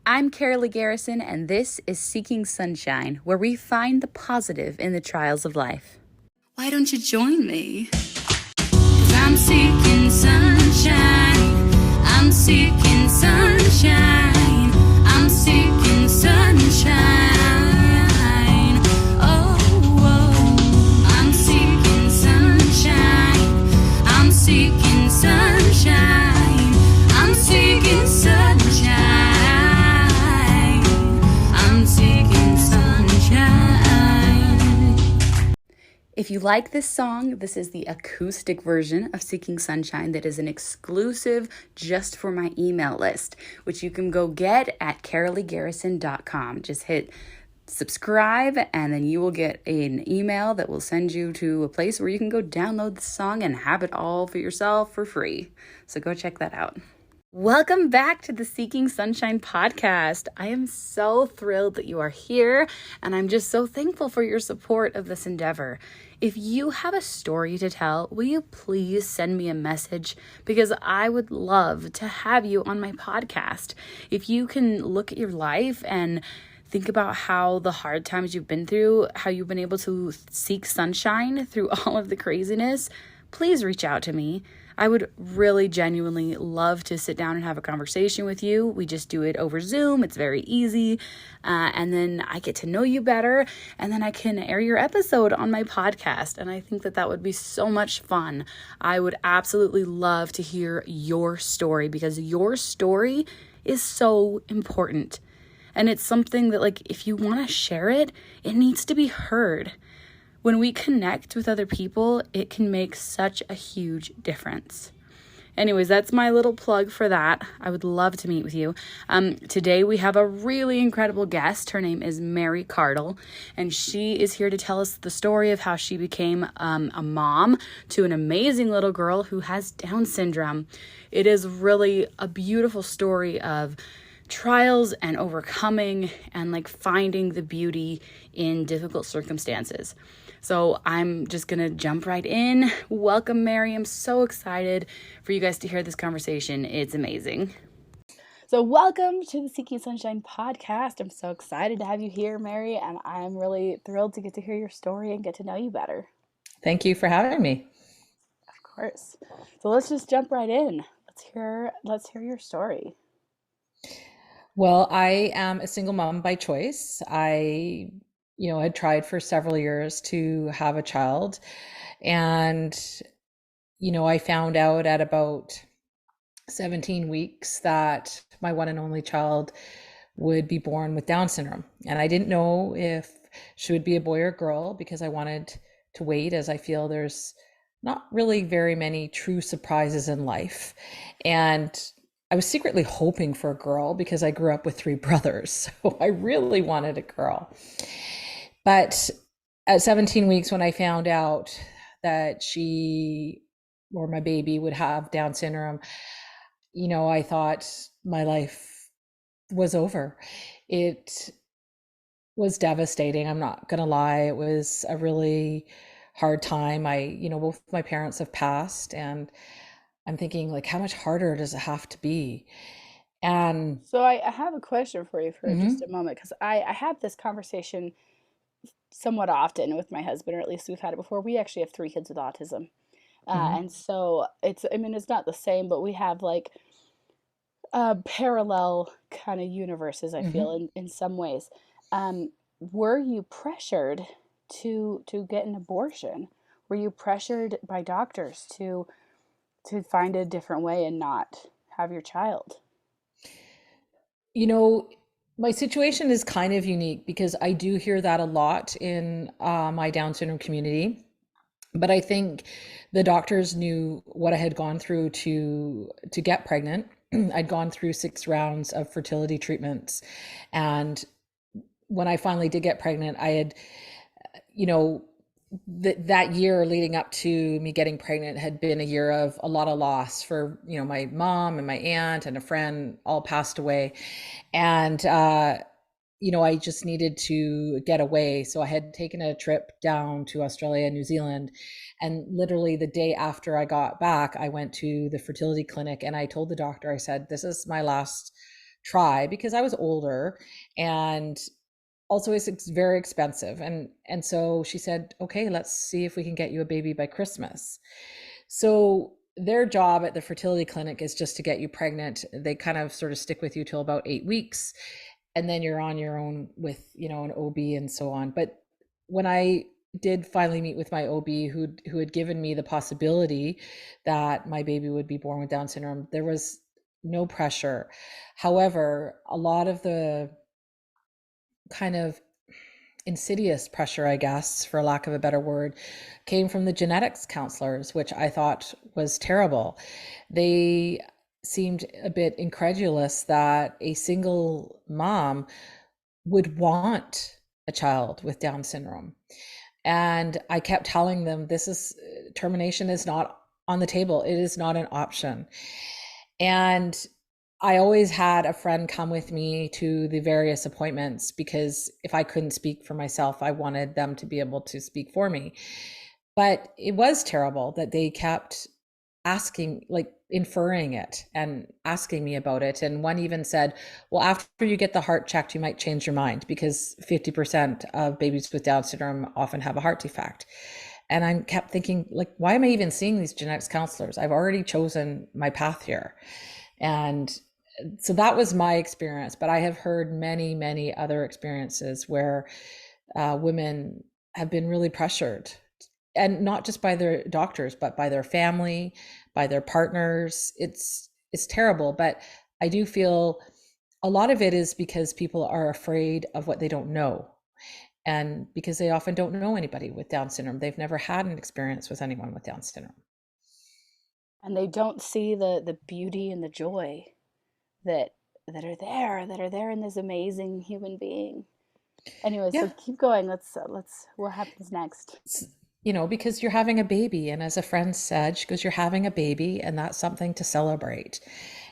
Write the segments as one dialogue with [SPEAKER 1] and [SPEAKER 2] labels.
[SPEAKER 1] I'm Karaleigh Garrison, and this is Seeking Sunshine, where we find the positive in the trials of life. Why don't you join me? 'Cause I'm seeking sunshine. I'm seeking sunshine. I'm seeking sunshine. Oh, oh. I'm seeking sunshine. I'm seeking sunshine. I'm seeking sunshine. I'm seeking sunshine. If you like this song, this is the acoustic version of Seeking Sunshine that is an exclusive just for my email list, which you can go get at KaraleighGarrison.com. Just hit subscribe, and then you will get an email that will send you to a place where you can go download the song and have it all for yourself for free. So go check that out. Welcome back to the Seeking Sunshine podcast. I am so thrilled that you are here, and I'm just so thankful for your support of this endeavor. If you have a story to tell, will you please send me a message? Because I would love to have you on my podcast. If you can look at your life and think about how the hard times you've been through, how you've been able to seek sunshine through all of the craziness, please reach out to me. I would really genuinely love to sit down and have a conversation with you. We just do it over Zoom. It's very easy. And then I get to know you better, and then I can air your episode on my podcast. And I think that that would be so much fun. I would absolutely love to hear your story, because your story is so important. And it's something that, like, if you want to share it, it needs to be heard. When we connect with other people, it can make such a huge difference. Anyways, that's my little plug for that. I would love to meet with you. Today we have a really incredible guest. Her name is Mary Cardle, and she is here to tell us the story of how she became a mom to an amazing little girl who has Down syndrome. It is really a beautiful story of trials and overcoming and like finding the beauty in difficult circumstances. So I'm just going to jump right in. Welcome, Mary. I'm so excited for you guys to hear this conversation. It's amazing. So welcome to the Seeking Sunshine podcast. I'm so excited to have you here, Mary, and I'm really thrilled to get to hear your story and get to know you better.
[SPEAKER 2] Thank you for having me.
[SPEAKER 1] Of course. So let's just jump right in. Let's hear your story.
[SPEAKER 2] Well, I am a single mom by choice. I had tried for several years to have a child. And, I found out at about 17 weeks that my one and only child would be born with Down syndrome. And I didn't know if she would be a boy or girl, because I wanted to wait, as I feel there's not really very many true surprises in life. And I was secretly hoping for a girl because I grew up with 3 brothers. So I really wanted a girl. But at 17 weeks, when I found out that she, or my baby, would have Down syndrome, I thought my life was over. It was devastating. I'm not going to lie. It was a really hard time. Both my parents have passed, and I'm thinking, like, how much harder does it have to be? And
[SPEAKER 1] So I have a question for you for just a moment, because I have this conversation somewhat often with my husband, or at least we've had it before. We actually have 3 kids with autism. And so it's not the same, but we have like parallel kind of universes, I feel, in some ways. Were you pressured to get an abortion? Were you pressured by doctors to find a different way and not have your child?
[SPEAKER 2] My situation is kind of unique, because I do hear that a lot in my Down syndrome community. But I think the doctors knew what I had gone through to get pregnant. I'd gone through 6 rounds of fertility treatments. And when I finally did get pregnant, I had, that year leading up to me getting pregnant had been a year of a lot of loss for, my mom and my aunt and a friend all passed away. And, I just needed to get away. So I had taken a trip down to Australia, New Zealand. And literally the day after I got back, I went to the fertility clinic and I told the doctor, I said, this is my last try because I was older, and also it's very expensive. And so she said, okay, let's see if we can get you a baby by Christmas. So their job at the fertility clinic is just to get you pregnant. They kind of sort of stick with you till about 8 weeks, and then you're on your own with, an OB and so on. But when I did finally meet with my OB, who had given me the possibility that my baby would be born with Down syndrome, there was no pressure. However, a lot of the kind of insidious pressure, I guess, for lack of a better word, came from the genetics counselors, which I thought was terrible. They seemed a bit incredulous that a single mom would want a child with Down syndrome. And I kept telling them, this is termination is not on the table. It is not an option. And I always had a friend come with me to the various appointments because if I couldn't speak for myself, I wanted them to be able to speak for me. But it was terrible that they kept asking, like inferring it and asking me about it. And one even said, well, after you get the heart checked, you might change your mind because 50% of babies with Down syndrome often have a heart defect. And I kept thinking, like, why am I even seeing these genetics counselors? I've already chosen my path here. And so that was my experience. But I have heard many, many other experiences where women have been really pressured, and not just by their doctors, but by their family, by their partners. It's terrible, but I do feel a lot of it is because people are afraid of what they don't know. And because they often don't know anybody with Down syndrome, they've never had an experience with anyone with Down syndrome.
[SPEAKER 1] And they don't see the beauty and the joy that that are there in this amazing human being. Anyway, so
[SPEAKER 2] Yeah.
[SPEAKER 1] keep going. Let's what happens next?
[SPEAKER 2] Because you're having a baby. And as a friend said, she goes, you're having a baby, and that's something to celebrate.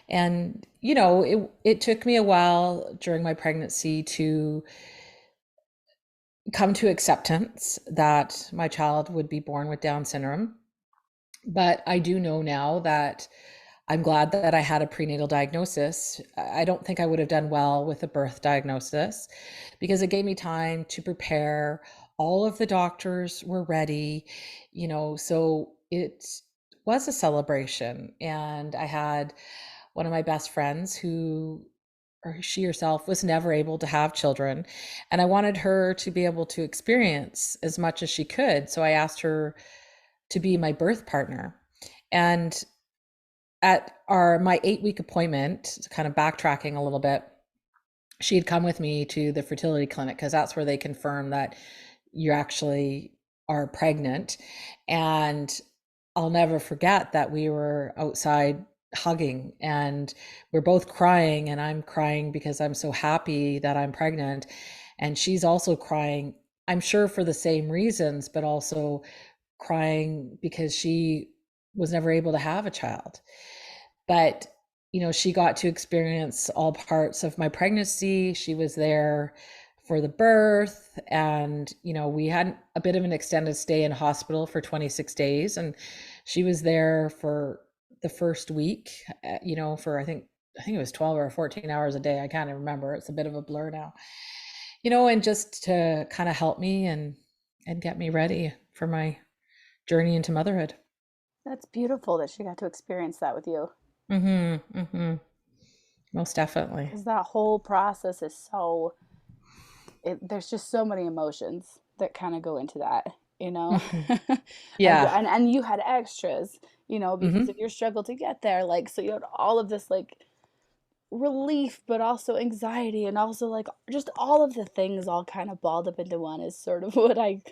[SPEAKER 2] And, it took me a while during my pregnancy to come to acceptance that my child would be born with Down syndrome. But I do know now that I'm glad that I had a prenatal diagnosis. I don't think I would have done well with a birth diagnosis because it gave me time to prepare. All of the doctors were ready, so it was a celebration. And I had one of my best friends who, or she herself, was never able to have children. And I wanted her to be able to experience as much as she could. So I asked her to be my birth partner. And at my 8-week appointment, kind of backtracking a little bit, she had come with me to the fertility clinic because that's where they confirm that you actually are pregnant. And I'll never forget that we were outside hugging, and we're both crying, and I'm crying because I'm so happy that I'm pregnant, and she's also crying, I'm sure for the same reasons, but also crying because she was never able to have a child. But she got to experience all parts of my pregnancy. She was there for the birth, and we had a bit of an extended stay in hospital for 26 days, and she was there for the first week, for I think it was 12 or 14 hours a day. I can't even remember. It's a bit of a blur now. And just to kind of help me and get me ready for my journey into motherhood.
[SPEAKER 1] That's beautiful that she got to experience that with you.
[SPEAKER 2] Mhm. Mhm. Most definitely.
[SPEAKER 1] Because that whole process is so there's just so many emotions that kind of go into that, you know.
[SPEAKER 2] Mhm.
[SPEAKER 1] and,
[SPEAKER 2] Yeah.
[SPEAKER 1] and and you had extras, because of
[SPEAKER 2] Mhm.
[SPEAKER 1] your struggle to get there, like, so you had all of this like relief but also anxiety and also like just all of the things all kind of balled up into one is sort of what I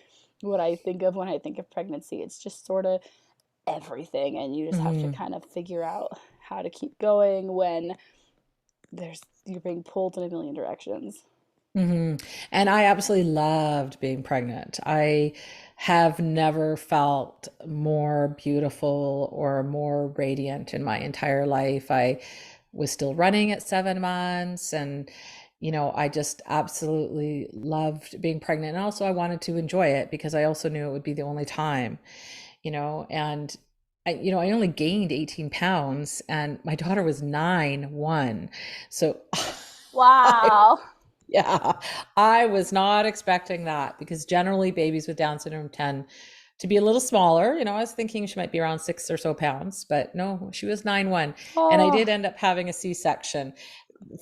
[SPEAKER 1] think of when I think of pregnancy. It's just sort of everything, and you just have to
[SPEAKER 2] Mhm.
[SPEAKER 1] kind of figure out how to keep going when you're being pulled in a million directions.
[SPEAKER 2] Mhm. And I absolutely loved being pregnant. I have never felt more beautiful or more radiant in my entire life. I was still running at 7 months, and I just absolutely loved being pregnant. And also I wanted to enjoy it because I also knew it would be the only time, and I only gained 18 pounds and my daughter was 9'1". So I,
[SPEAKER 1] Wow.
[SPEAKER 2] yeah, I was not expecting that because generally babies with Down syndrome tend to be a little smaller. I was thinking she might be around 6 or so pounds, but no, she was 9'1". And I did
[SPEAKER 1] Oh,
[SPEAKER 2] end up having a C-section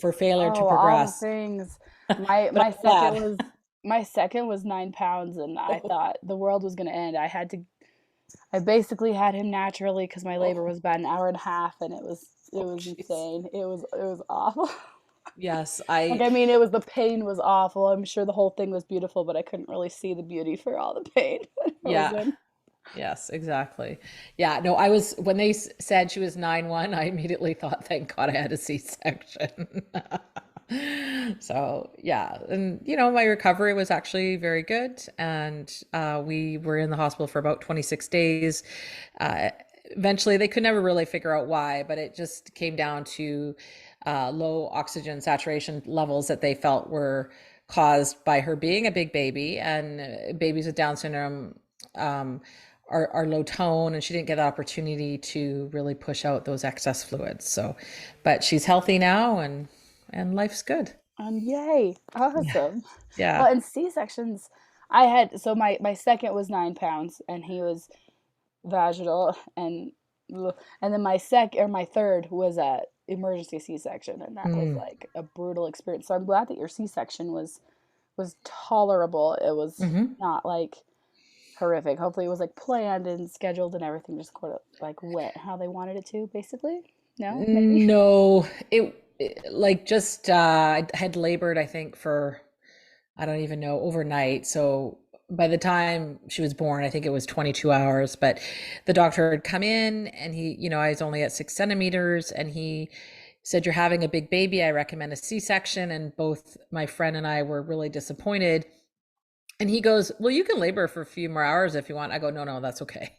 [SPEAKER 2] for failure to
[SPEAKER 1] oh, all the
[SPEAKER 2] progress,
[SPEAKER 1] things. My
[SPEAKER 2] but
[SPEAKER 1] my
[SPEAKER 2] I'm
[SPEAKER 1] second
[SPEAKER 2] glad.
[SPEAKER 1] was my second was 9 pounds, and I
[SPEAKER 2] Oh,
[SPEAKER 1] thought the world was gonna end. I basically had him naturally because my labor
[SPEAKER 2] oh,
[SPEAKER 1] was about an hour and a half, and it
[SPEAKER 2] oh,
[SPEAKER 1] was
[SPEAKER 2] jeez.
[SPEAKER 1] insane. It was awful.
[SPEAKER 2] Yes,
[SPEAKER 1] Like, I mean, it was the pain was awful. I'm sure the whole thing was beautiful, but I couldn't really see the beauty for all the pain that I was
[SPEAKER 2] yeah.
[SPEAKER 1] in.
[SPEAKER 2] Yes, exactly. Yeah, no, when they said she was 9'1", I immediately thought, thank God I had a C-section. So, yeah. And, my recovery was actually very good. And we were in the hospital for about 26 days. Uh, Eventually, they could never really figure out why, but it just came down to low oxygen saturation levels that they felt were caused by her being a big baby. And babies with Down syndrome um, are low tone, and she didn't get the opportunity to really push out those excess fluids. So, but she's healthy now, and life's good.
[SPEAKER 1] Yay,
[SPEAKER 2] Yeah,
[SPEAKER 1] awesome.
[SPEAKER 2] yeah.
[SPEAKER 1] Well, in C sections, I had so my second was 9 pounds, and he was vaginal, and then my third was a emergency C section, and that was
[SPEAKER 2] Mm,
[SPEAKER 1] like a brutal experience. So I'm glad that your C section was tolerable. It was
[SPEAKER 2] hmm.
[SPEAKER 1] not like horrific. Hopefully, it was like planned and scheduled and everything just like went how they wanted it to, basically. No, maybe.
[SPEAKER 2] No, like just I had labored, I think, for I don't even know, overnight. So by the time she was born, I think it was 22 hours. But the doctor had come in and I was only at 6 centimeters, and he said, "You're having a big baby. I recommend a C-section." And both my friend and I were really disappointed. And he goes, "Well, you can labor for a few more hours if you want." I go, "No, no, that's okay."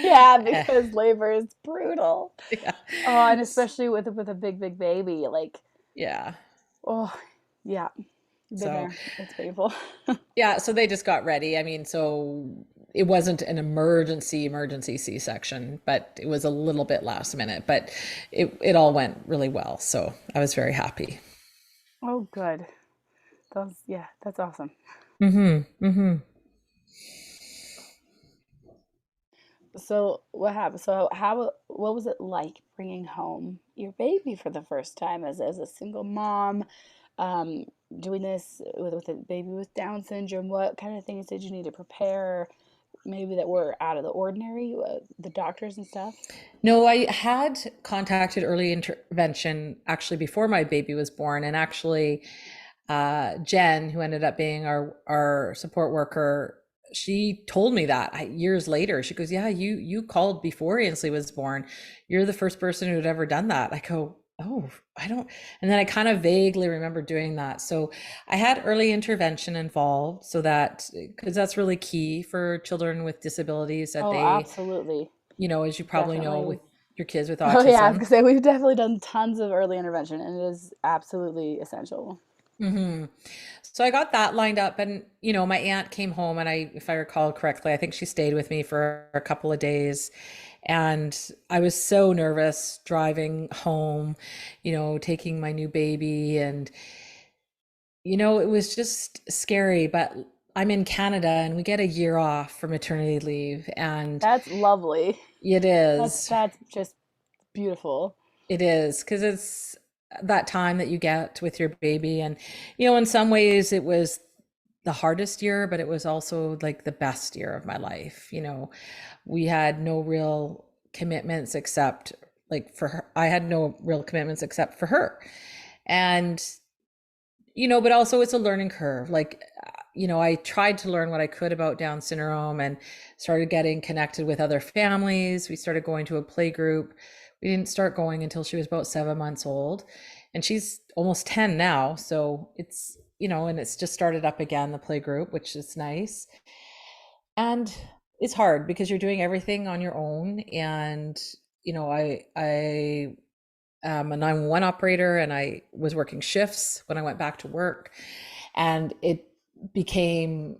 [SPEAKER 1] Yeah, because labor is brutal.
[SPEAKER 2] Yeah.
[SPEAKER 1] Oh, and especially with a big baby, like,
[SPEAKER 2] Yeah.
[SPEAKER 1] oh, yeah, been
[SPEAKER 2] So,
[SPEAKER 1] there. It's painful.
[SPEAKER 2] yeah, so they just got ready. I mean, so it wasn't an emergency C-section, but it was a little bit last minute, but it all went really well. So I was very happy.
[SPEAKER 1] Oh, good. That's awesome.
[SPEAKER 2] Mm-hmm. Mm-hmm.
[SPEAKER 1] So what happened? What was it like bringing home your baby for the first time as a single mom, um, doing this with a baby with Down syndrome? What kind of things did you need to prepare? Maybe that were out of the ordinary, the doctors and stuff.
[SPEAKER 2] No, I had contacted early intervention actually before my baby was born, and actually Jen, who ended up being our support worker, she told me that years later. She goes, "Yeah, you called before Ainsley was born. You're the first person who had ever done that." I go, "Oh, I don't." And then I kind of vaguely remember doing that. So I had early intervention involved, so that because that's really key for children with disabilities that
[SPEAKER 1] Oh,
[SPEAKER 2] they,
[SPEAKER 1] absolutely.
[SPEAKER 2] as you probably know with
[SPEAKER 1] Definitely.
[SPEAKER 2] your kids with
[SPEAKER 1] Oh yeah, I was
[SPEAKER 2] autism.
[SPEAKER 1] gonna say we've definitely done tons of early intervention, and it is absolutely essential.
[SPEAKER 2] Hmm. So I got that lined up, and my aunt came home, and if I recall correctly, I think she stayed with me for a couple of days, and I was so nervous driving home, taking my new baby, and it was just scary. But I'm in Canada, and we get a year off for maternity leave, and
[SPEAKER 1] That's lovely.
[SPEAKER 2] it is,
[SPEAKER 1] That's just beautiful.
[SPEAKER 2] it is, because it's that time that you get with your baby, and in some ways it was the hardest year, but it was also like the best year of my life. We had no real commitments except like for her. I had no real commitments except for her. And, but also it's a learning curve. Like, I tried to learn what I could about Down syndrome and started getting connected with other families. We started going to a play group. We didn't start going until she was about 7 months old. And she's almost 10 now. So and it's just started up again, the play group, which is nice. And it's hard because you're doing everything on your own. And, I am a 911 operator, and I was working shifts when I went back to work. And it became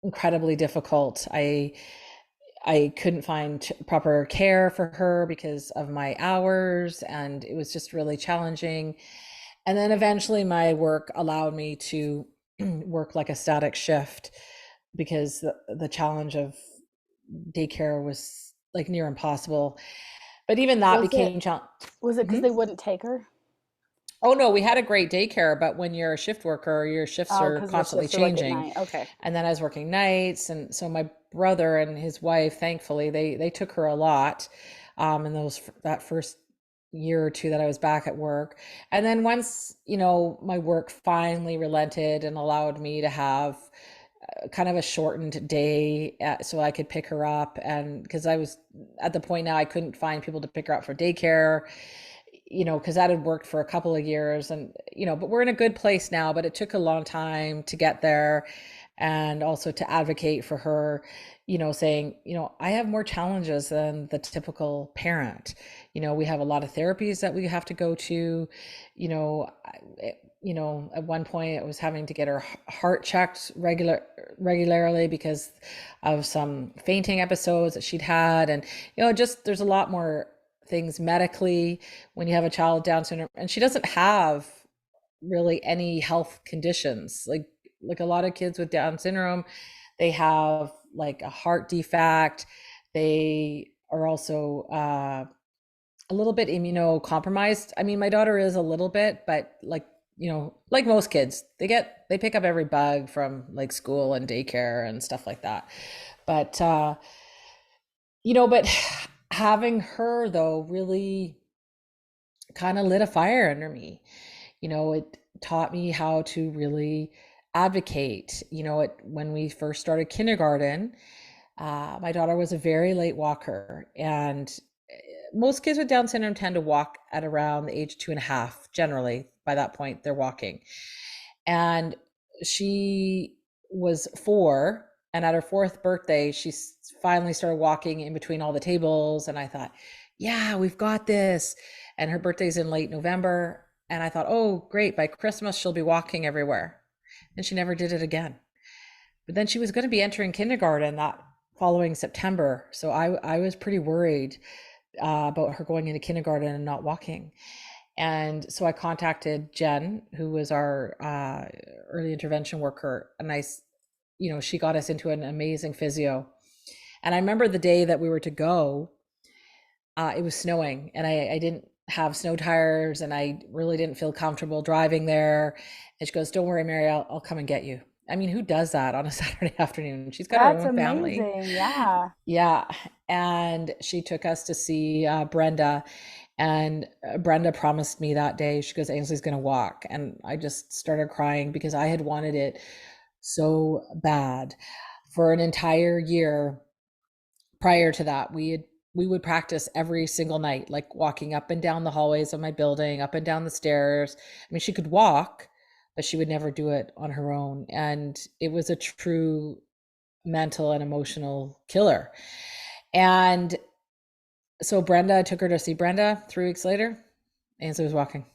[SPEAKER 2] incredibly difficult. I couldn't find proper care for her because of my hours, and it was just really challenging. And then eventually my work allowed me to work like a static shift because the challenge of daycare was like near impossible. But even that
[SPEAKER 3] Was it
[SPEAKER 2] became challenging.
[SPEAKER 3] was it because they wouldn't take her?
[SPEAKER 2] Oh no, we had a great daycare, but when you're a shift worker, your shifts
[SPEAKER 3] Oh,
[SPEAKER 2] are
[SPEAKER 3] because the
[SPEAKER 2] constantly
[SPEAKER 3] shifts are like at
[SPEAKER 2] changing.
[SPEAKER 3] night. Okay.
[SPEAKER 2] And then I was working nights, and so my brother and his wife, thankfully, they took her a lot, in that first year or two that I was back at work. And then once, my work finally relented and allowed me to have kind of a shortened day, so I could pick her up, and because I was at the point now I couldn't find people to pick her up for daycare, because that had worked for a couple of years, and but we're in a good place now, but it took a long time to get there, and also to advocate for her, saying, I have more challenges than the typical parent. We have a lot of therapies that we have to go to. At one point I was having to get her heart checked regularly because of some fainting episodes that she'd had, and just there's a lot more things medically when you have a child with Down syndrome, and she doesn't have really any health conditions like a lot of kids with Down syndrome. They have like a heart defect. They are also a little bit immunocompromised. I mean, my daughter is a little bit, but like most kids, they pick up every bug from like school and daycare and stuff like that. But but having her though really kind of lit a fire under me. It taught me how to really advocate. When we first started kindergarten, my daughter was a very late walker, and most kids with Down syndrome tend to walk at around the age 2.5. Generally, by that point, they're walking. And she was 4, and at her 4th birthday, she finally started walking in between all the tables. And I thought, yeah, we've got this. And her birthday's in late November. And I thought, oh, great, by Christmas, she'll be walking everywhere. And she never did it again. But then she was going to be entering kindergarten that following September. So I was pretty worried about her going into kindergarten and not walking. And so I contacted Jen, who was our early intervention worker, and she got us into an amazing physio. And I remember the day that we were to go, it was snowing, and I didn't have snow tires, and I really didn't feel comfortable driving there. And she goes, "Don't worry, Mary, I'll come and get you." I mean, who does that on a Saturday afternoon? She's got her
[SPEAKER 3] That's
[SPEAKER 2] own family.
[SPEAKER 3] amazing. Yeah.
[SPEAKER 2] Yeah. And she took us to see Brenda. And Brenda promised me that day, she goes, Ainsley's going to walk. And I just started crying because I had wanted it so bad. For an entire year prior to that, we would practice every single night, like walking up and down the hallways of my building, up and down the stairs. I mean, she could walk, but she would never do it on her own. And it was a true mental and emotional killer. And so I took her to see Brenda 3 weeks later. Ainsley was walking.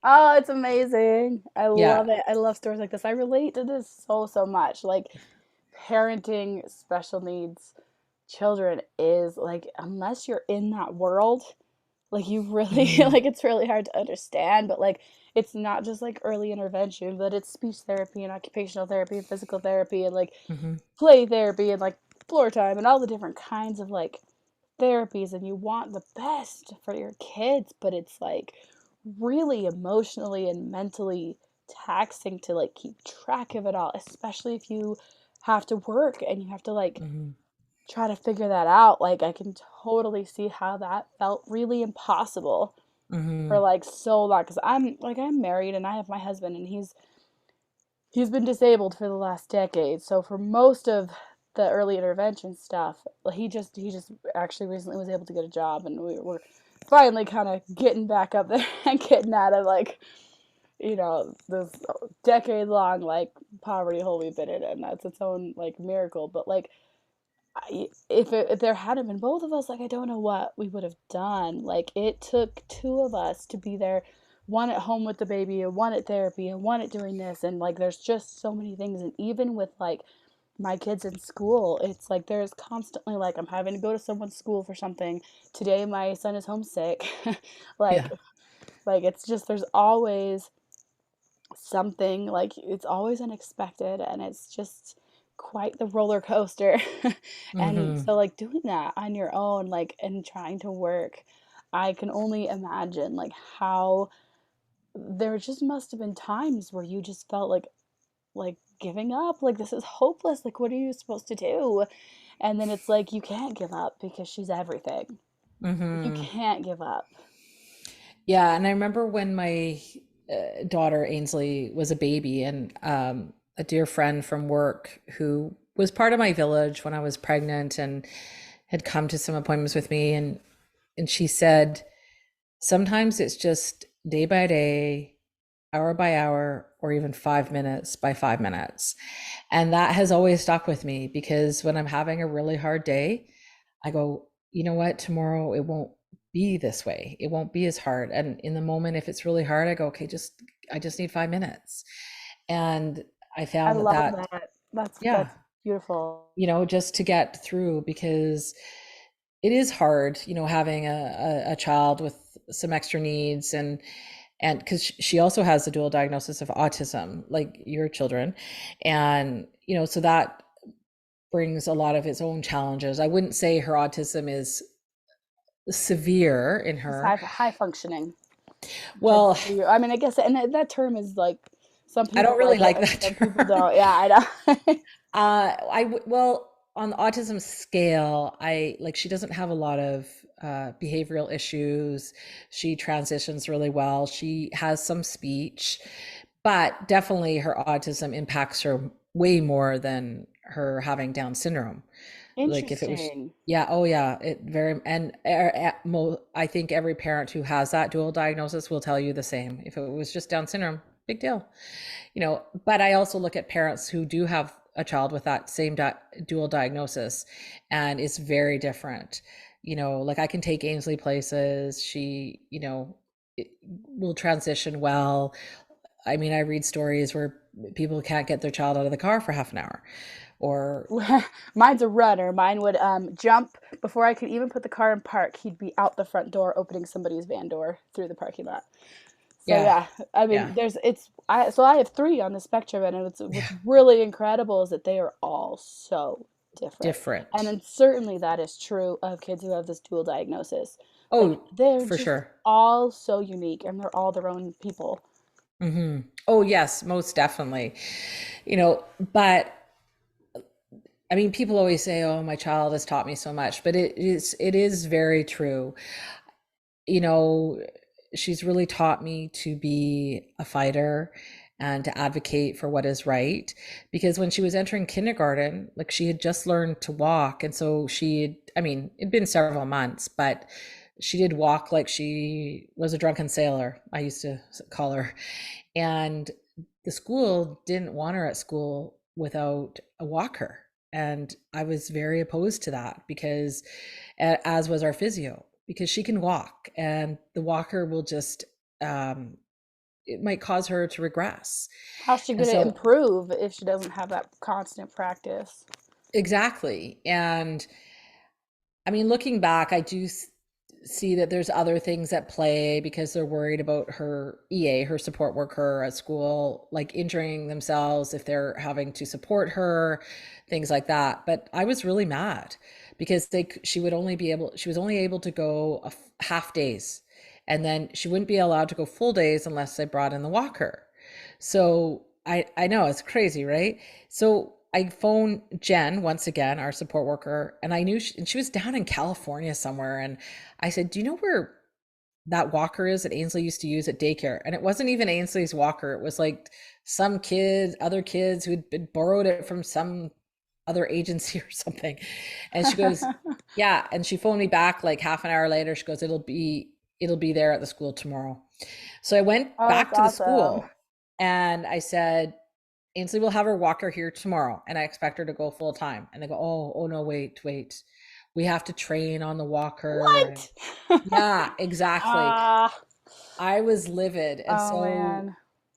[SPEAKER 3] Oh, it's amazing. I
[SPEAKER 2] Yeah.
[SPEAKER 3] love it. I love stories like this. I relate to this so much. Like parenting special needs children is like unless you're in that world, like you really
[SPEAKER 2] Mm-hmm.
[SPEAKER 3] like it's really hard to understand, but like it's not just like early intervention, but it's speech therapy and occupational therapy and physical therapy and like
[SPEAKER 2] Mm-hmm.
[SPEAKER 3] play therapy and like floor time and all the different kinds of like therapies, and you want the best for your kids, but it's like really emotionally and mentally taxing to like keep track of it all, especially if you have to work and you have to like
[SPEAKER 2] Mm-hmm.
[SPEAKER 3] try to figure that out. Like I can totally see how that felt really impossible
[SPEAKER 2] Mm-hmm.
[SPEAKER 3] for like so long, because I'm married and I have my husband, and he's been disabled for the last decade. So for most of the early intervention stuff, he just actually recently was able to get a job, and we're finally kind of getting back up there and getting out of like this decade long like poverty hole we've been in, and that's its own like miracle. But like if there hadn't been both of us, like I don't know what we would have done. Like it took two of us to be there, one at home with the baby and one at therapy and one at doing this, and like there's just so many things. And even with like my kids in school, it's like there's constantly like I'm having to go to someone's school for something. Today my son is homesick. like
[SPEAKER 2] Yeah.
[SPEAKER 3] like it's just there's always something, like it's always unexpected, and it's just quite the roller coaster. And
[SPEAKER 2] Hmm.
[SPEAKER 3] so like doing that on your own, like, and trying to work, I can only imagine like how there just must have been times where you just felt like giving up, like this is hopeless, like what are you supposed to do? And then it's like you can't give up because she's everything. You
[SPEAKER 2] Hmm.
[SPEAKER 3] can't give up.
[SPEAKER 2] Yeah, and I remember when my daughter Ainsley was a baby, and a dear friend from work who was part of my village when I was pregnant and had come to some appointments with me, and she said, sometimes it's just day by day, hour by hour, or even 5 minutes by 5 minutes. And that has always stuck with me because when I'm having a really hard day, I go, you know what, tomorrow it won't be this way. It won't be as hard. And in the moment, if it's really hard, I go, okay, I just need 5 minutes. And I
[SPEAKER 3] I
[SPEAKER 2] found that
[SPEAKER 3] love
[SPEAKER 2] that,
[SPEAKER 3] that.
[SPEAKER 2] yeah,
[SPEAKER 3] That's beautiful.
[SPEAKER 2] just to get through, because it is hard, having a child with some extra needs, and because she also has the dual diagnosis of autism, like your children. And, so that brings a lot of its own challenges. I wouldn't say her autism is severe in
[SPEAKER 3] She's
[SPEAKER 2] her.
[SPEAKER 3] high functioning. Which I
[SPEAKER 2] Well,
[SPEAKER 3] think you, I mean, I guess, and that term is like, some
[SPEAKER 2] I don't
[SPEAKER 3] people
[SPEAKER 2] really
[SPEAKER 3] like it
[SPEAKER 2] like
[SPEAKER 3] and
[SPEAKER 2] that
[SPEAKER 3] some
[SPEAKER 2] term.
[SPEAKER 3] people don't. Yeah, I know.
[SPEAKER 2] Well, on the autism scale, I like, she doesn't have a lot of behavioral issues. She transitions really well. She has some speech, but definitely her autism impacts her way more than her having Down syndrome. Like if it was,
[SPEAKER 3] Interesting.
[SPEAKER 2] yeah, oh yeah, it very, and I think every parent who has that dual diagnosis will tell you the same. If it was just Down syndrome, big deal. But I also look at parents who do have a child with that same dual diagnosis, and it's very different. Like I can take Ainsley places. She, will transition well. I mean, I read stories where people can't get their child out of the car for half an hour, or
[SPEAKER 3] Mine's a runner. Mine would jump before I could even put the car in park. He'd be out the front door opening somebody's van door through the parking lot. So
[SPEAKER 2] yeah,
[SPEAKER 3] yeah, I
[SPEAKER 2] yeah,
[SPEAKER 3] mean, I have three on the spectrum, and
[SPEAKER 2] yeah,
[SPEAKER 3] what's really incredible is that they are all so different. And
[SPEAKER 2] different.
[SPEAKER 3] then certainly that is true of kids who have this dual diagnosis. Like
[SPEAKER 2] Oh,
[SPEAKER 3] they're
[SPEAKER 2] for
[SPEAKER 3] just
[SPEAKER 2] sure.
[SPEAKER 3] all so unique, and they're all their own people.
[SPEAKER 2] Oh, yes, most definitely. But I mean, people always say, "Oh, my child has taught me so much," but it is very true. You know, she's really taught me to be a fighter and to advocate for what is right. Because when she was entering kindergarten, like she had just learned to walk, and so I mean, it'd been several months, but she did walk like she was a drunken sailor. I used to call her, and the school didn't want her at school without a walker. And I was very opposed to that because, as was our physio, because she can walk and the walker will just, it might cause her to regress.
[SPEAKER 3] How's she
[SPEAKER 2] And
[SPEAKER 3] going to
[SPEAKER 2] so,
[SPEAKER 3] improve if she doesn't have that constant practice?
[SPEAKER 2] exactly. And I mean, looking back, I do see that there's other things at play because they're worried about her EA, her support worker at school, like injuring themselves if they're having to support her, things like that. But I was really mad because she was only able to go half days, and then she wouldn't be allowed to go full days unless they brought in the walker. So I know it's crazy, right? So I phoned Jen once again, our support worker, and I knew and she was down in California somewhere. And I said, "Do you know where that walker is that Ainsley used to use at daycare?" And it wasn't even Ainsley's walker. It was like some kids, other kids who'd been borrowed it from some other agency or something. And she goes, "Yeah." And she phoned me back like half an hour later. She goes, "It'll be there at the school tomorrow." So I went
[SPEAKER 3] Oh, that's
[SPEAKER 2] back to the
[SPEAKER 3] awesome.
[SPEAKER 2] school and I said, "Ainsley will have her walker here tomorrow, and I expect her to go full time." And they go, "Oh no, wait. We have to train on the walker." And
[SPEAKER 3] What?
[SPEAKER 2] yeah, exactly.
[SPEAKER 3] Ah,
[SPEAKER 2] I was livid. And
[SPEAKER 3] oh
[SPEAKER 2] so,
[SPEAKER 3] man.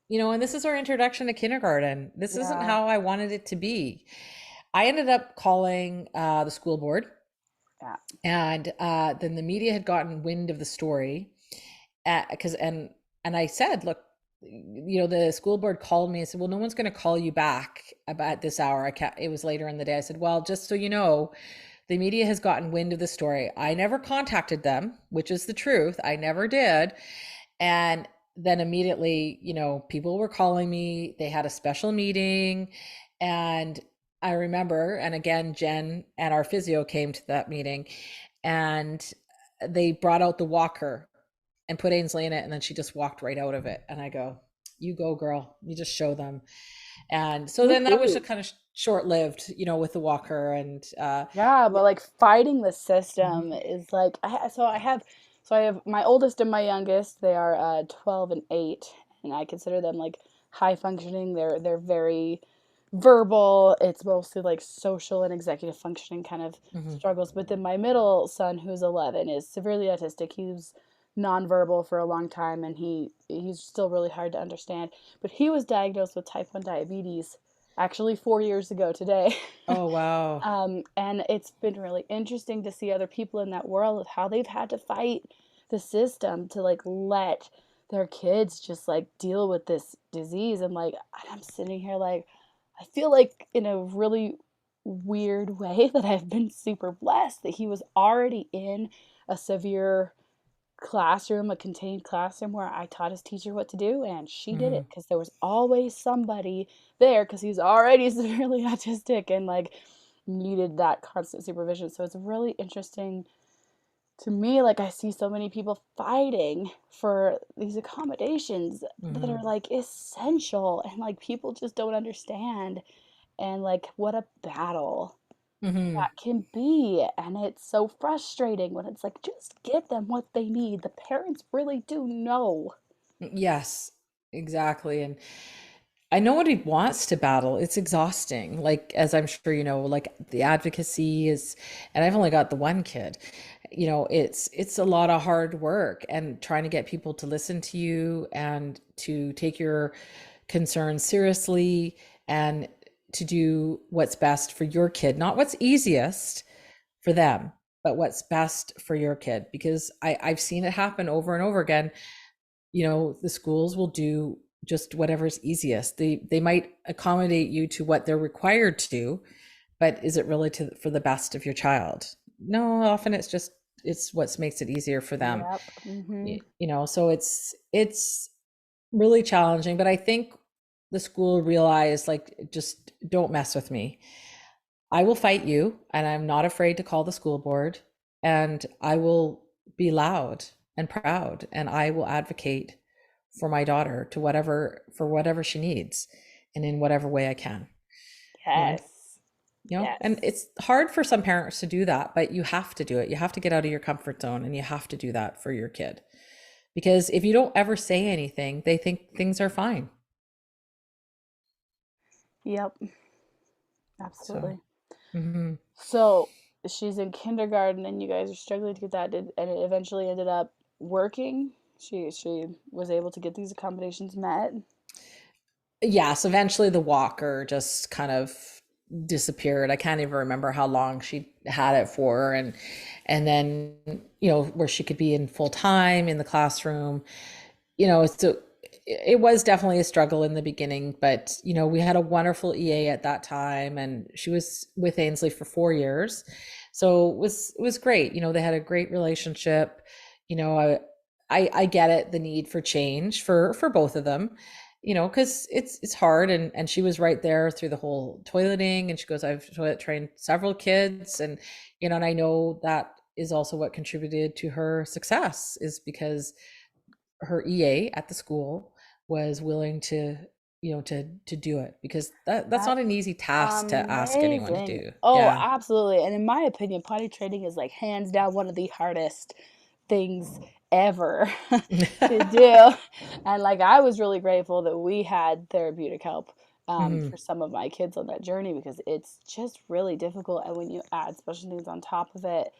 [SPEAKER 2] and this is our introduction to kindergarten. This isn't
[SPEAKER 3] Yeah.
[SPEAKER 2] how I wanted it to be. I ended up calling the school board,
[SPEAKER 3] Yeah.
[SPEAKER 2] and then the media had gotten wind of the story, because and I said, look, the school board called me and said, well, no one's going to call you back about this hour. I can't. It was later in the day. I said, well, just so you know, the media has gotten wind of the story. I never contacted them, which is the truth. I never did. And then immediately, people were calling me. They had a special meeting. And I remember, and again, Jen and our physio came to that meeting, and they brought out the walker and put Ainsley in it. And then she just walked right out of it. And I go, you go, girl. You just show them. And so then that was a
[SPEAKER 3] Woohoo.
[SPEAKER 2] kind of short lived, with the walker. And
[SPEAKER 3] Yeah, but like fighting the system
[SPEAKER 2] mhm,
[SPEAKER 3] is like I have my oldest and my youngest. They are 12 and 8, and I consider them like high functioning. They're very verbal. It's mostly like social and executive functioning kind of
[SPEAKER 2] mhm,
[SPEAKER 3] struggles. But then my middle son, who's 11, is severely autistic. He was nonverbal for a long time, and he's still really hard to understand. But he was diagnosed with type 1 diabetes actually 4 years ago today.
[SPEAKER 2] oh, wow.
[SPEAKER 3] And it's been really interesting to see other people in that world of how they've had to fight the system to like let their kids just like deal with this disease. And like I'm sitting here like I feel like in a really weird way that I've been super blessed that he was already in a severe classroom, a contained classroom where I taught his teacher what to do, and she did it
[SPEAKER 2] Mhm,
[SPEAKER 3] because there was always somebody there because he's already severely autistic and like needed that constant supervision. So it's really interesting to me. Like I see so many people fighting for these accommodations that
[SPEAKER 2] mhm,
[SPEAKER 3] are like essential, and like people just don't understand. And like what a battle
[SPEAKER 2] mhm.
[SPEAKER 3] that can be. And it's so frustrating when it's like, just give them what they need. The parents really do know.
[SPEAKER 2] Yes, exactly. And I know what he wants to battle. It's exhausting. Like, as I'm sure you know, like the advocacy is, and I've only got the one kid. It's a lot of hard work and trying to get people to listen to you and to take your concerns seriously and to do what's best for your kid, not what's easiest for them, but what's best for your kid. Because I've seen it happen over and over again. The schools will do just whatever's easiest. They might accommodate you to what they're required to do, but is it really for the best of your child? No, often it's what makes it easier for them.
[SPEAKER 3] Yep. Mm-hmm.
[SPEAKER 2] So it's really challenging, but I think the school realized, like, just don't mess with me. I will fight you, and I'm not afraid to call the school board, and I will be loud and proud, and I will advocate for my daughter for whatever she needs and in whatever way I can. And
[SPEAKER 3] Yes.
[SPEAKER 2] and
[SPEAKER 3] Yes.
[SPEAKER 2] it's hard for some parents to do that, but you have to do it. You have to get out of your comfort zone, and you have to do that for your kid. Because if you don't ever say anything, they think things are fine.
[SPEAKER 3] Yep.
[SPEAKER 2] So,
[SPEAKER 3] Absolutely.
[SPEAKER 2] mhm.
[SPEAKER 3] So she's in kindergarten, and you guys are struggling to get that. And it eventually ended up working. She was able to get these accommodations met.
[SPEAKER 2] Yes, eventually the walker just kind of disappeared. I can't even remember how long she had it for, and then where she could be in full time in the classroom. So it was definitely a struggle in the beginning, but we had a wonderful EA at that time, and she was with Ainsley for 4 years, so it was great. They had a great relationship. I get it, the need for change for both of them, because it's hard, and she was right there through the whole toileting, and she goes, I've toilet trained several kids, and I know that is also what contributed to her success, is because her EA at the school was willing to do it, because that's not
[SPEAKER 3] That's
[SPEAKER 2] an easy task to ask anyone to
[SPEAKER 3] amazing.
[SPEAKER 2] do.
[SPEAKER 3] Oh,
[SPEAKER 2] Yeah.
[SPEAKER 3] absolutely. And in my opinion, potty training is like hands down one of the hardest things ever to do. And like I was really grateful that we had therapeutic help
[SPEAKER 2] Mhm.
[SPEAKER 3] for some of my kids on that journey because it's just really difficult. And when you add special needs on top of it,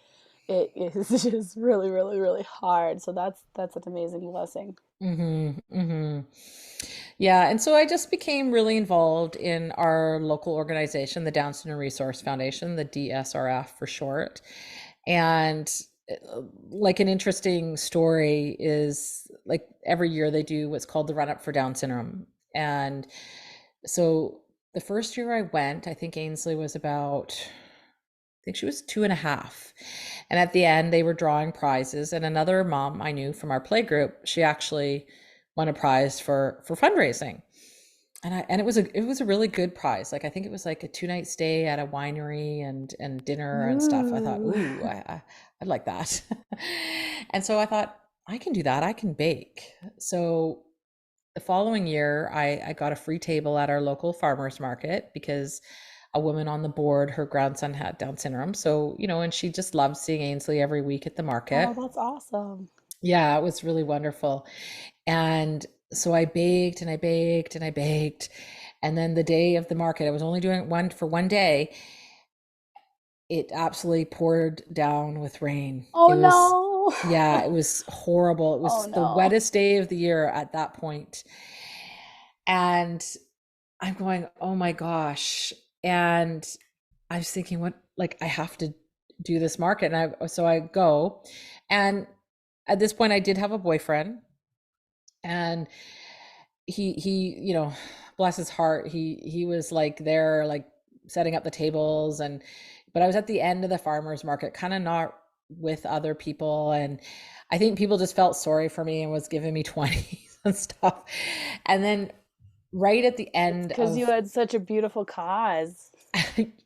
[SPEAKER 3] it is just really, really, really hard. So that's an amazing blessing.
[SPEAKER 2] Mhm. Mhm. Yeah, and so I just became really involved in our local organization, the Down Syndrome Resource Foundation, the DSRF for short. And like an interesting story is like every year they do what's called the Run Up for Down Syndrome. And so the first year I went, I think Ainsley was about, I think she was 2.5. And at the end, they were drawing prizes. And another mom I knew from our play group, she actually won a prize for fundraising. And it was a really good prize. Like I think it was like a 2 night stay at a winery and dinner and stuff. I thought,
[SPEAKER 3] Ooh.
[SPEAKER 2] ooh, I'd like that. And so I thought, I can do that. I can bake. So the following year, I got a free table at our local farmers market because a woman on the board, her grandson had Down syndrome. So, and she just loved seeing Ainsley every week at the
[SPEAKER 3] Oh,
[SPEAKER 2] market.
[SPEAKER 3] that's awesome.
[SPEAKER 2] Yeah, it was really wonderful. And so I baked and I baked and I baked. And then the day of the market, I was only doing it one day. It absolutely poured down with rain.
[SPEAKER 3] Oh
[SPEAKER 2] It was,
[SPEAKER 3] no.
[SPEAKER 2] yeah, it was horrible. It
[SPEAKER 3] Oh
[SPEAKER 2] was the
[SPEAKER 3] no.
[SPEAKER 2] wettest day of the year at that point. And I'm going, oh my gosh. And I was thinking, what, like, I have to do this market. So I go. And at this point, I did have a boyfriend. And he, bless his heart, he was like there, like setting up the tables. But I was at the end of the farmers market, kind of not with other people. And I think people just felt sorry for me and was giving me 20s and stuff. And then right at the
[SPEAKER 3] It's
[SPEAKER 2] end
[SPEAKER 3] because you
[SPEAKER 2] of,
[SPEAKER 3] had such a beautiful cause.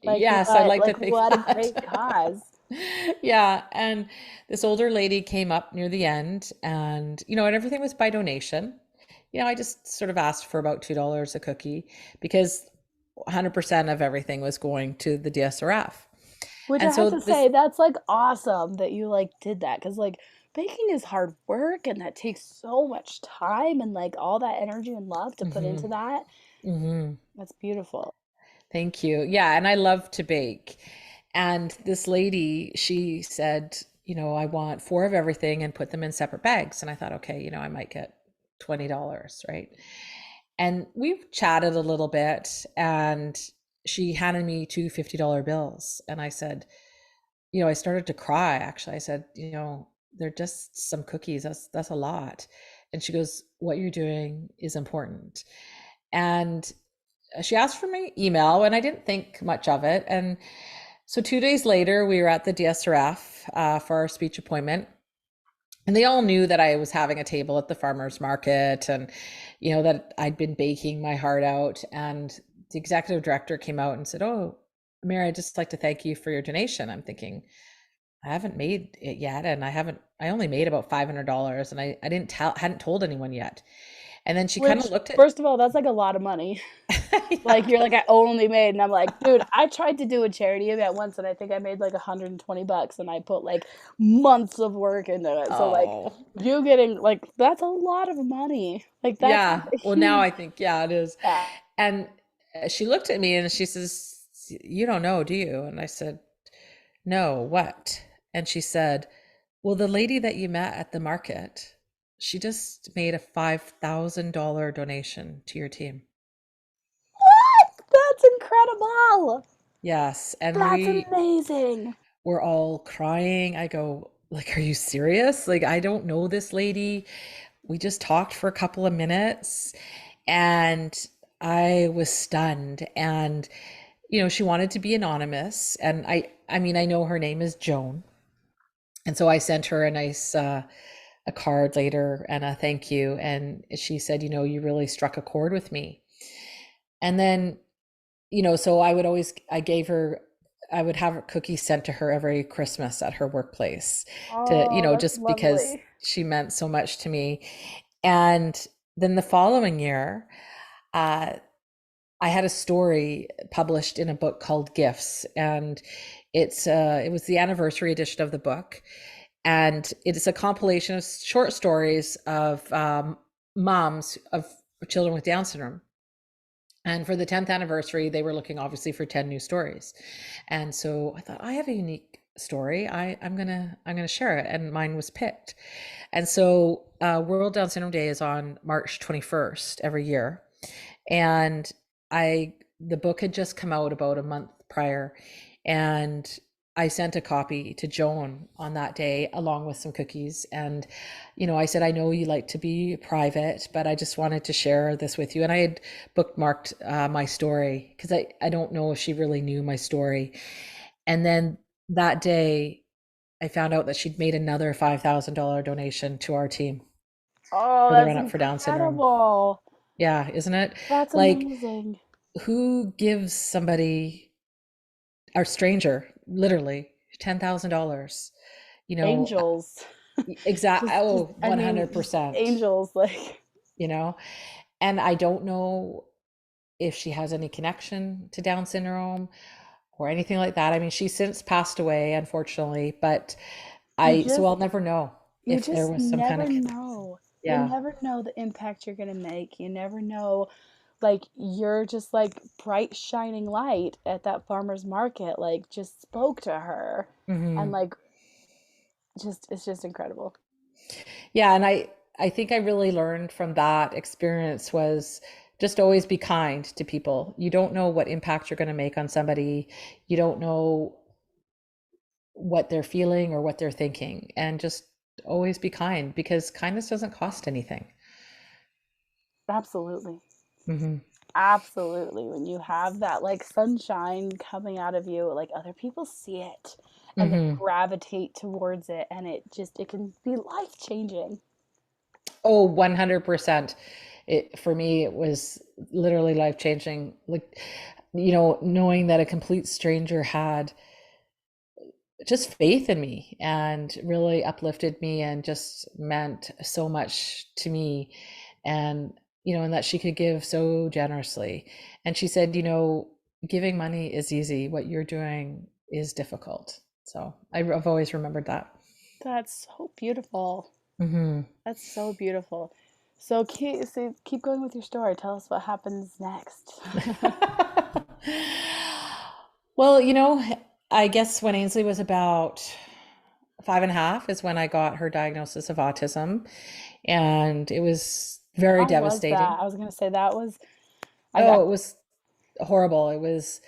[SPEAKER 3] Like
[SPEAKER 2] yes, I
[SPEAKER 3] what?
[SPEAKER 2] like to
[SPEAKER 3] Like
[SPEAKER 2] think
[SPEAKER 3] what a
[SPEAKER 2] that.
[SPEAKER 3] great cause.
[SPEAKER 2] Yeah, and this older lady came up near the end, and everything was by donation. I just sort of asked for about $2 a cookie because 100% of everything was going to the DSRF.
[SPEAKER 3] Which I
[SPEAKER 2] And
[SPEAKER 3] have
[SPEAKER 2] so
[SPEAKER 3] to
[SPEAKER 2] this,
[SPEAKER 3] say, that's like awesome that you like did that because like baking is hard work and that takes so much time and like all that energy and love to put into
[SPEAKER 2] mhm,
[SPEAKER 3] that.
[SPEAKER 2] mhm.
[SPEAKER 3] That's beautiful.
[SPEAKER 2] Thank you. Yeah, and I love to bake. And this lady, she said, I want four of everything and put them in separate bags. And I thought, okay, I might get $20, right? And we chatted a little bit, and she handed me two $50 bills. And I said, I started to cry actually. I said, they're just some cookies. That's a lot. And she goes, what you're doing is important. And she asked for my email, and I didn't think much of it. And so 2 days later, we were at the DSRF for our speech appointment. And they all knew that I was having a table at the farmers market, and, that I'd been baking my heart out. And the executive director came out and said, oh, Mary, I'd just like to thank you for your donation. I'm thinking, I haven't made it yet. And I only made about $500, and I hadn't told anyone yet. And then she kind of
[SPEAKER 3] Which,
[SPEAKER 2] looked at,
[SPEAKER 3] first of all, that's like a lot of money.
[SPEAKER 2] yeah.
[SPEAKER 3] Like you're like I only made, and I'm like, dude, I tried to do a charity event once, and I think I made like $120, and I put like months of work into it. So like,
[SPEAKER 2] Oh,
[SPEAKER 3] you getting like that's a lot of money. Like that's
[SPEAKER 2] yeah.
[SPEAKER 3] a
[SPEAKER 2] Well, now
[SPEAKER 3] huge.
[SPEAKER 2] I think, yeah, it is.
[SPEAKER 3] Yeah.
[SPEAKER 2] And she looked at me and she says, you don't know, do you? And I said, no, what? And she said, well, the lady that you met at the market, she just made a $5,000 donation to your team.
[SPEAKER 3] What? That's incredible.
[SPEAKER 2] Yes. And
[SPEAKER 3] That's
[SPEAKER 2] we
[SPEAKER 3] amazing.
[SPEAKER 2] were all crying. I go, like, are you serious? Like, I don't know this lady. We just talked for a couple of minutes, and I was stunned. And, she wanted to be anonymous. And I mean, I know her name is Joan. And so I sent her a nice, a card later and a thank you. And she said, you really struck a chord with me. And then, so I would have cookies sent to her every Christmas at her workplace to,
[SPEAKER 3] Oh, that's
[SPEAKER 2] just because
[SPEAKER 3] lovely.
[SPEAKER 2] she meant so much to me. And then the following year, uh, I had a story published in a book called Gifts, and it was the anniversary edition of the book, and it is a compilation of short stories of moms of children with Down syndrome. And for the 10th anniversary, they were looking obviously for 10 new stories. And so I thought, I have a unique story, I'm gonna share it, and mine was picked. And so World Down Syndrome Day is on March 21st every year, and the book had just come out about a month prior, and I sent a copy to Joan on that day along with some cookies. And, I said, I know you like to be private, but I just wanted to share this with you. And I had bookmarked my story because I don't know if she really knew my story. And then that day, I found out that she'd made another $5,000 donation to our team
[SPEAKER 3] Oh,
[SPEAKER 2] for the
[SPEAKER 3] that's
[SPEAKER 2] Run Up for Down syndrome.
[SPEAKER 3] incredible.
[SPEAKER 2] Yeah, isn't it?
[SPEAKER 3] That's
[SPEAKER 2] Like,
[SPEAKER 3] amazing.
[SPEAKER 2] who gives somebody, a stranger, literally $10,000? You know,
[SPEAKER 3] Angels.
[SPEAKER 2] exact.
[SPEAKER 3] Just
[SPEAKER 2] Oh,
[SPEAKER 3] I mean, just
[SPEAKER 2] 100%.
[SPEAKER 3] angels like
[SPEAKER 2] You know, and I don't know if she has any connection to Down syndrome or anything like that. I mean, she's since passed away, unfortunately, but
[SPEAKER 3] you
[SPEAKER 2] so
[SPEAKER 3] just
[SPEAKER 2] I'll never know
[SPEAKER 3] you
[SPEAKER 2] if there
[SPEAKER 3] just
[SPEAKER 2] was some kind
[SPEAKER 3] never
[SPEAKER 2] of,
[SPEAKER 3] know. You
[SPEAKER 2] yeah.
[SPEAKER 3] never know the impact you're going to make. You never know, like, you're just like bright shining light at that farmer's market, like just spoke to her. And
[SPEAKER 2] Hmm.
[SPEAKER 3] like just it's just incredible.
[SPEAKER 2] Yeah, and I think I really learned from that experience was just always be kind to people. You don't know what impact you're going to make on somebody. You don't know what they're feeling or what they're thinking, and just always be kind because kindness doesn't cost anything.
[SPEAKER 3] Absolutely.
[SPEAKER 2] Hmm.
[SPEAKER 3] Absolutely. When you have that like sunshine coming out of you, like other people see it and they
[SPEAKER 2] Hmm.
[SPEAKER 3] gravitate towards it, and it can be life changing.
[SPEAKER 2] Oh, 100%. For me, it was literally life changing. Like, knowing that a complete stranger had just faith in me and really uplifted me and just meant so much to me. And, and that she could give so generously. And she said, giving money is easy. What you're doing is difficult. So I've always remembered that.
[SPEAKER 3] That's so beautiful.
[SPEAKER 2] Hmm.
[SPEAKER 3] That's so beautiful. So keep going with your story. Tell us what happens next.
[SPEAKER 2] Well, I guess when Ainsley was about 5.5 is when I got her diagnosis of autism. And it was very
[SPEAKER 3] How was that?
[SPEAKER 2] devastating.
[SPEAKER 3] I was gonna say that was I
[SPEAKER 2] Oh, it was horrible. It was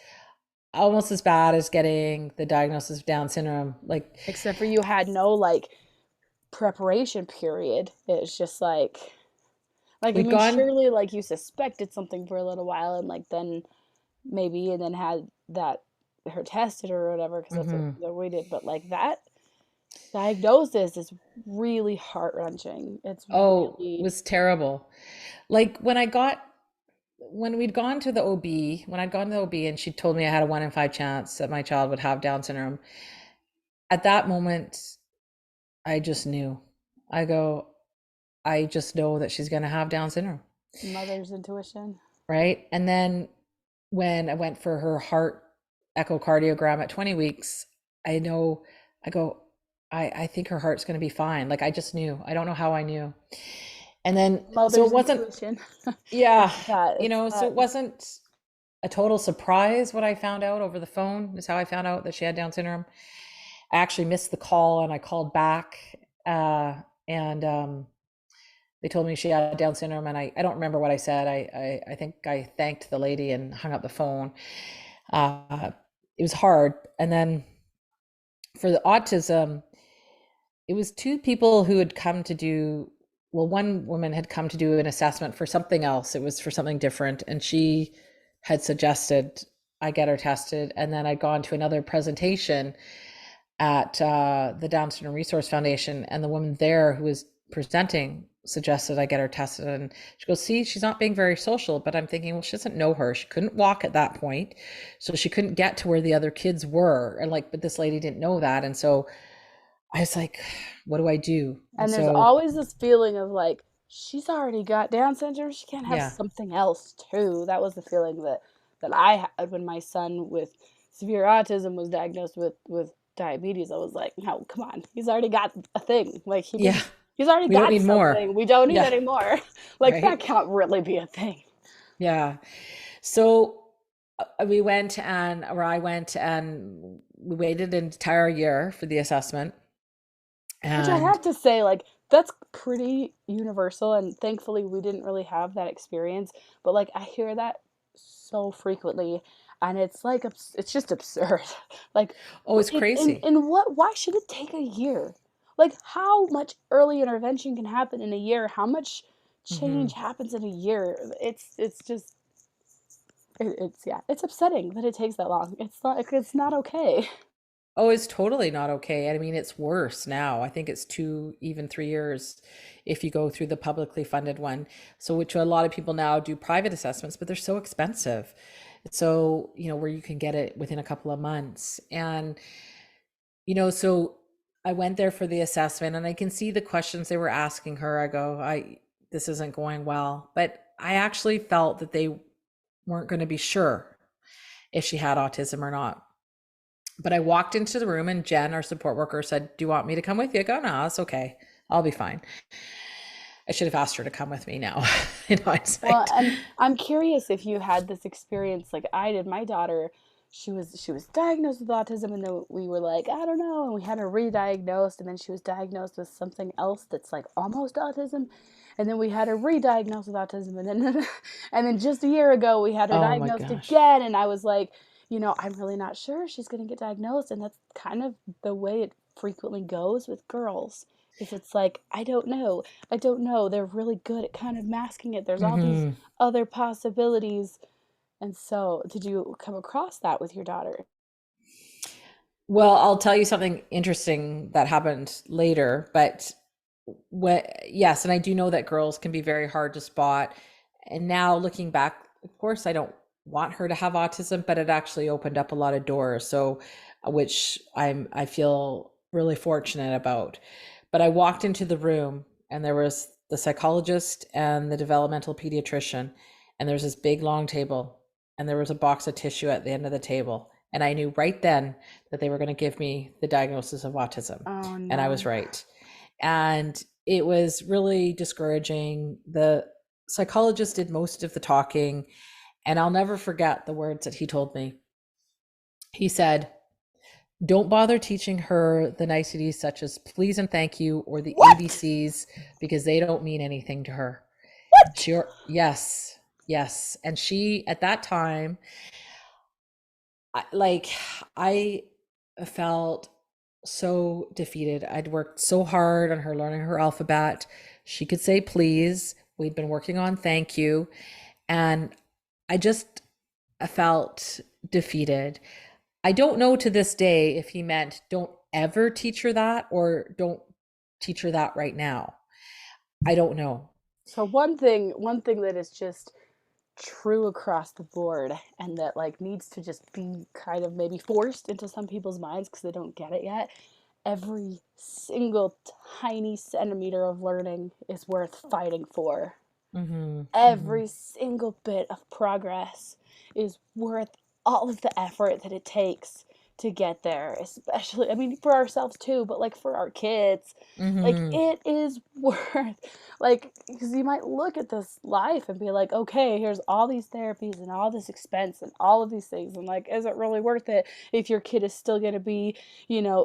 [SPEAKER 2] almost as bad as getting the diagnosis of Down syndrome. Like,
[SPEAKER 3] except for you had no like preparation period. It's just like I
[SPEAKER 2] we'd
[SPEAKER 3] mean
[SPEAKER 2] gone,
[SPEAKER 3] surely like you suspected something for a little while and like then maybe and then had that her tested or whatever because that's
[SPEAKER 2] mhm.
[SPEAKER 3] what we did. But like that diagnosis is really heart wrenching. It's
[SPEAKER 2] Oh, it
[SPEAKER 3] really
[SPEAKER 2] was terrible. Like, when we'd gone to the OB, when I'd gone to the OB and she told me I had a 1 in 5 chance that my child would have Down syndrome, at that moment, I just knew. I go, I just know that she's going to have Down syndrome.
[SPEAKER 3] mother's intuition.
[SPEAKER 2] Right. And then when I went for her heart echocardiogram at 20 weeks, I know, I go, I think her heart's going to be fine. Like, I just knew. I don't know how I knew. And then, so it
[SPEAKER 3] Mother's
[SPEAKER 2] wasn't,
[SPEAKER 3] intuition.
[SPEAKER 2] yeah,
[SPEAKER 3] It's
[SPEAKER 2] so
[SPEAKER 3] that
[SPEAKER 2] it wasn't a total surprise what I found out over the phone, is how I found out that she had Down syndrome. I actually missed the call and I called back, and they told me she had Down syndrome, and I don't remember what I said. I think I thanked the lady and hung up the phone. Uh, it was hard. And then for the autism, it was two people who had come to do, well, one woman had come to do an assessment for something else. It was for something different. And she had suggested I get her tested. And then I'd gone to another presentation at the Down Syndrome Resource Foundation, and the woman there who was presenting suggested I get her tested. And she goes, see, she's not being very social. But I'm thinking, well, she doesn't know her. She couldn't walk at that point. So she couldn't get to where the other kids were. And like, but this lady didn't know that. And so I was like, what do I do? And
[SPEAKER 3] and there's
[SPEAKER 2] so,
[SPEAKER 3] always this feeling of like she's already got Down syndrome. She can't have
[SPEAKER 2] yeah,
[SPEAKER 3] something else too. That was the feeling that I had when my son with severe autism was diagnosed with diabetes. I was like, no, come on, he's already got a thing. Like he
[SPEAKER 2] yeah,
[SPEAKER 3] didn't. He's already
[SPEAKER 2] we don't
[SPEAKER 3] got
[SPEAKER 2] need more.
[SPEAKER 3] something. We don't need
[SPEAKER 2] Yeah,
[SPEAKER 3] any more. Like that
[SPEAKER 2] right.
[SPEAKER 3] can't really be a thing.
[SPEAKER 2] Yeah. So we went and, or I went and we waited an entire year for the assessment.
[SPEAKER 3] Which I
[SPEAKER 2] And
[SPEAKER 3] have to say, like, that's pretty universal, and thankfully we didn't really have that experience. But like, I hear that so frequently, and it's like it's just absurd. Like,
[SPEAKER 2] oh, it's
[SPEAKER 3] in
[SPEAKER 2] crazy.
[SPEAKER 3] what? Why should it take a year? Like, how much early intervention can happen in a year? How much
[SPEAKER 2] Hmm.
[SPEAKER 3] change happens in a year? It's just it's yeah, it's upsetting that it takes that long. It's not okay.
[SPEAKER 2] Oh, it's totally not okay. I mean, it's worse now. I think it's 2, even 3 years if you go through the publicly funded one. So, which a lot of people now do private assessments, but they're so expensive. So, where you can get it within a couple of months. And, so I went there for the assessment and I can see the questions they were asking her. I go, this isn't going well. But I actually felt that they weren't going to be sure if she had autism or not. But I walked into the room and Jen, our support worker, said, "Do you want me to come with you?" I go, "No, that's okay. I'll be fine." I should have asked her to come with me now in
[SPEAKER 3] Well,
[SPEAKER 2] hindsight.
[SPEAKER 3] and I'm curious if you had this experience like I did. My daughter, she was diagnosed with autism, and then we were like, I don't know, and we had her re-diagnosed, and then she was diagnosed with something else that's like almost autism, and then we had her re-diagnosed with autism, and then and then just a year ago we had her
[SPEAKER 2] Oh my
[SPEAKER 3] diagnosed
[SPEAKER 2] gosh.
[SPEAKER 3] again, and I was like, I'm really not sure she's gonna get diagnosed, and that's kind of the way it frequently goes with girls. Is it's like I don't know. They're really good at kind of masking it. There's all these
[SPEAKER 2] Hmm.
[SPEAKER 3] other possibilities. And so, did you come across that with your daughter?
[SPEAKER 2] Well, I'll tell you something interesting that happened later, but yes, and I do know that girls can be very hard to spot. And now looking back, of course, I don't want her to have autism, but it actually opened up a lot of doors. So, which I feel really fortunate about. But I walked into the room and there was the psychologist and the developmental pediatrician, and there's this big long table, and there was a box of tissue at the end of the table. And I knew right then that they were going to give me the diagnosis of autism.
[SPEAKER 3] Oh
[SPEAKER 2] And I was
[SPEAKER 3] no.
[SPEAKER 2] right. And it was really discouraging. The psychologist did most of the talking, and I'll never forget the words that he told me. He said, "Don't bother teaching her the niceties such as please and thank you or the
[SPEAKER 3] What?
[SPEAKER 2] ABCs because they don't mean anything to her."
[SPEAKER 3] What?
[SPEAKER 2] Yes, yes. And she, at that time, like, I felt so defeated. I'd worked so hard on her learning her alphabet. She could say please. We'd been working on thank you. And I just I felt defeated. I don't know to this day if he meant don't ever teach her that or don't teach her that right now. I don't know.
[SPEAKER 3] So one thing that is just true across the board and that like needs to just be kind of maybe forced into some people's minds because they don't get it yet. Every single tiny centimeter of learning is worth fighting for.
[SPEAKER 2] Mm-hmm. Mm-hmm.
[SPEAKER 3] Every single bit of progress is worth all of the effort that it takes to get there, especially, I mean, for ourselves too, but like for our kids. Like,
[SPEAKER 2] Mm-hmm.
[SPEAKER 3] it is worth, like, because you might look at this life and be like, okay, here's all these therapies and all this expense and all of these things. And like, is it really worth it if your kid is still going to be,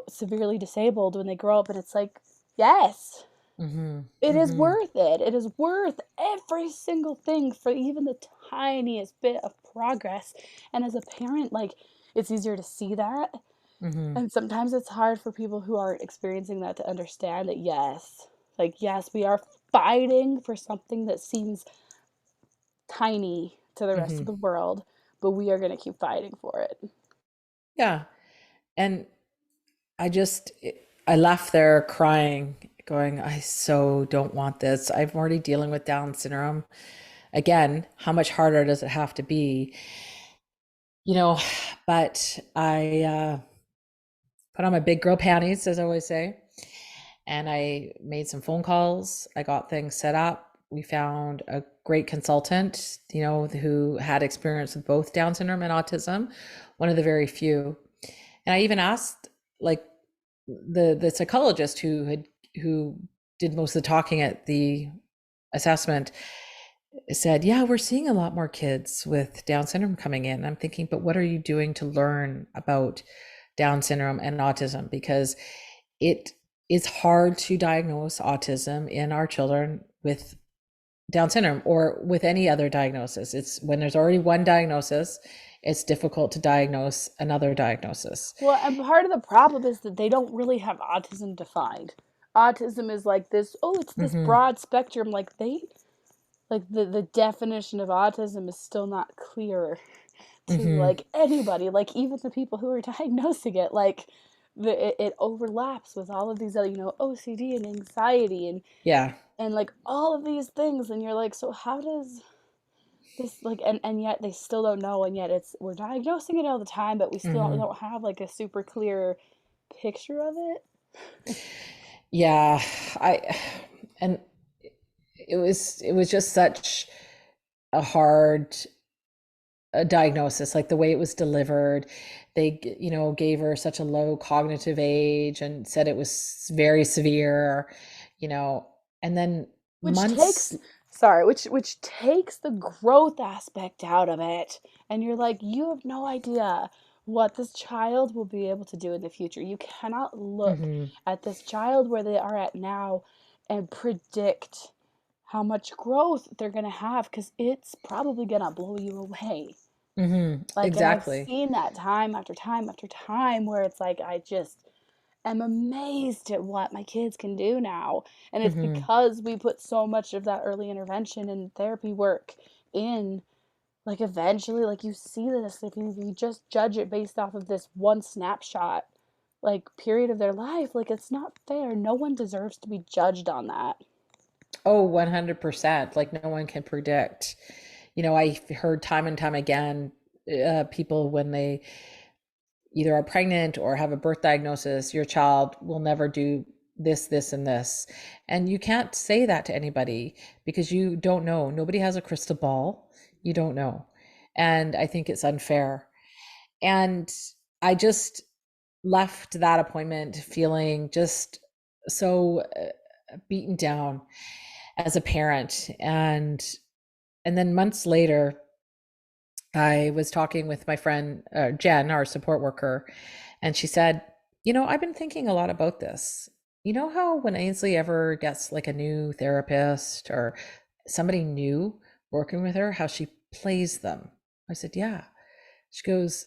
[SPEAKER 3] severely disabled when they grow up? And it's like, yes,
[SPEAKER 2] Mm-hmm.
[SPEAKER 3] it is
[SPEAKER 2] Mm-hmm.
[SPEAKER 3] worth it. It is worth every single thing for even the tiniest bit of progress. And as a parent, like, it's easier to see that.
[SPEAKER 2] Mm-hmm.
[SPEAKER 3] And sometimes it's hard for people who aren't experiencing that to understand that, yes, like, yes, we are fighting for something that seems tiny to the rest
[SPEAKER 2] Mm-hmm.
[SPEAKER 3] of the world, but we are going to keep fighting for it.
[SPEAKER 2] Yeah. And I left there crying, going, I so don't want this. I'm already dealing with Down syndrome. Again, how much harder does it have to be? You know, but I put on my big girl panties, as I always say, and I made some phone calls. I got things set up. We found a great consultant, who had experience with both Down syndrome and autism, one of the very few. And I even asked, like, the psychologist who did most of the talking at the assessment, said, yeah, we're seeing a lot more kids with Down syndrome coming in. I'm thinking, but what are you doing to learn about Down syndrome and autism? Because it is hard to diagnose autism in our children with Down syndrome or with any other diagnosis. It's when there's already one diagnosis, it's difficult to diagnose another diagnosis.
[SPEAKER 3] Well, and part of the problem is that they don't really have autism defined. Autism is like this, oh, it's this
[SPEAKER 2] Mm-hmm.
[SPEAKER 3] broad spectrum. Like the definition of autism is still not clear to
[SPEAKER 2] Mm-hmm.
[SPEAKER 3] like anybody, like even the people who are diagnosing it. Like it overlaps with all of these other, OCD and anxiety
[SPEAKER 2] Yeah.
[SPEAKER 3] and like all of these things, and you're like, so how does this like, and yet they still don't know, and yet it's we're diagnosing it all the time, but we still
[SPEAKER 2] Mm-hmm.
[SPEAKER 3] don't have like a super clear picture of it.
[SPEAKER 2] Yeah. I and it was just such a hard diagnosis, like the way it was delivered. They, gave her such a low cognitive age and said it was very severe, you know, and then
[SPEAKER 3] which
[SPEAKER 2] months.
[SPEAKER 3] takes sorry which takes the growth aspect out of it, and you're like, you have no idea what this child will be able to do in the future. You cannot look
[SPEAKER 2] Hmm.
[SPEAKER 3] at this child where they are at now and predict how much growth they're going to have, because it's probably going to blow you away.
[SPEAKER 2] Hmm.
[SPEAKER 3] Like, and I've
[SPEAKER 2] Exactly.
[SPEAKER 3] seen that time after time after time where it's like, I just am amazed at what my kids can do now. And it's
[SPEAKER 2] Hmm.
[SPEAKER 3] because we put so much of that early intervention and therapy work in. Like, eventually, like, you see this, if you just judge it based off of this one snapshot, like, period of their life, like, it's not fair. No one deserves to be judged on that.
[SPEAKER 2] Oh, 100%. Like no one can predict. I heard time and time again, people when they either are pregnant or have a birth diagnosis, your child will never do this, this, and this. And you can't say that to anybody because you don't know. Nobody has a crystal ball. You don't know. And I think it's unfair. And I just left that appointment feeling just so beaten down as a parent. And then months later, I was talking with my friend Jen, our support worker, and she said, I've been thinking a lot about this. You know how when Ainsley ever gets like a new therapist or somebody new working with her, how she plays them? I said, yeah. She goes,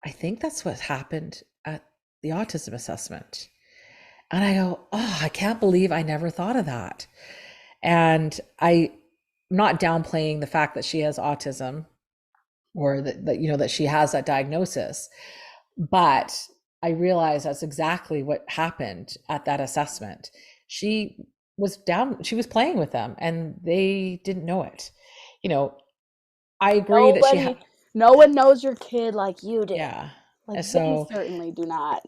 [SPEAKER 2] I think that's what happened at the autism assessment. And I go, oh, I can't believe I never thought of that. And I'm not downplaying the fact that she has autism or that she has that diagnosis, but I realized that's exactly what happened at that assessment. She she was playing with them and they didn't know it. You know, I agree that she had,
[SPEAKER 3] Nobody, no one knows your kid like you do.
[SPEAKER 2] yeah.
[SPEAKER 3] Like,
[SPEAKER 2] And
[SPEAKER 3] they
[SPEAKER 2] so,
[SPEAKER 3] certainly do not.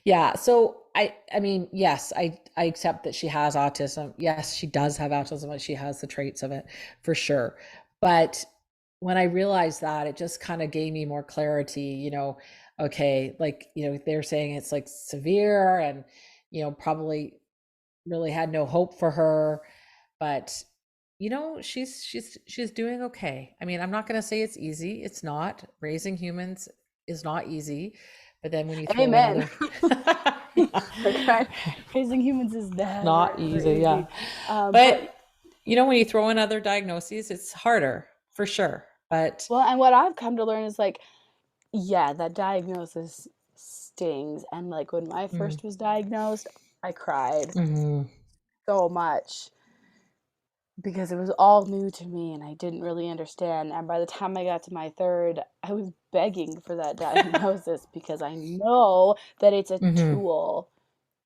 [SPEAKER 2] yeah. So I mean, yes, I accept that she has autism. Yes, she does have autism, and she has the traits of it for sure. But when I realized that, it just kind of gave me more clarity, okay, like, they're saying it's like severe and, probably really had no hope for her, but she's doing okay. I mean, I'm not going to say it's easy. It's not. Raising humans is not easy. But then when you throw in
[SPEAKER 3] Amen.
[SPEAKER 2] other
[SPEAKER 3] Like, raising humans is never
[SPEAKER 2] not
[SPEAKER 3] ever
[SPEAKER 2] easy,
[SPEAKER 3] easy.
[SPEAKER 2] yeah.
[SPEAKER 3] But
[SPEAKER 2] But when you throw in other diagnoses, it's harder for sure. But
[SPEAKER 3] well, and what I've come to learn is like, yeah, that diagnosis stings. And like when I
[SPEAKER 2] mm,
[SPEAKER 3] first was diagnosed, I cried
[SPEAKER 2] mhm,
[SPEAKER 3] so much because it was all new to me and I didn't really understand. And by the time I got to my third, I was begging for that diagnosis because I know that it's a
[SPEAKER 2] mhm,
[SPEAKER 3] tool.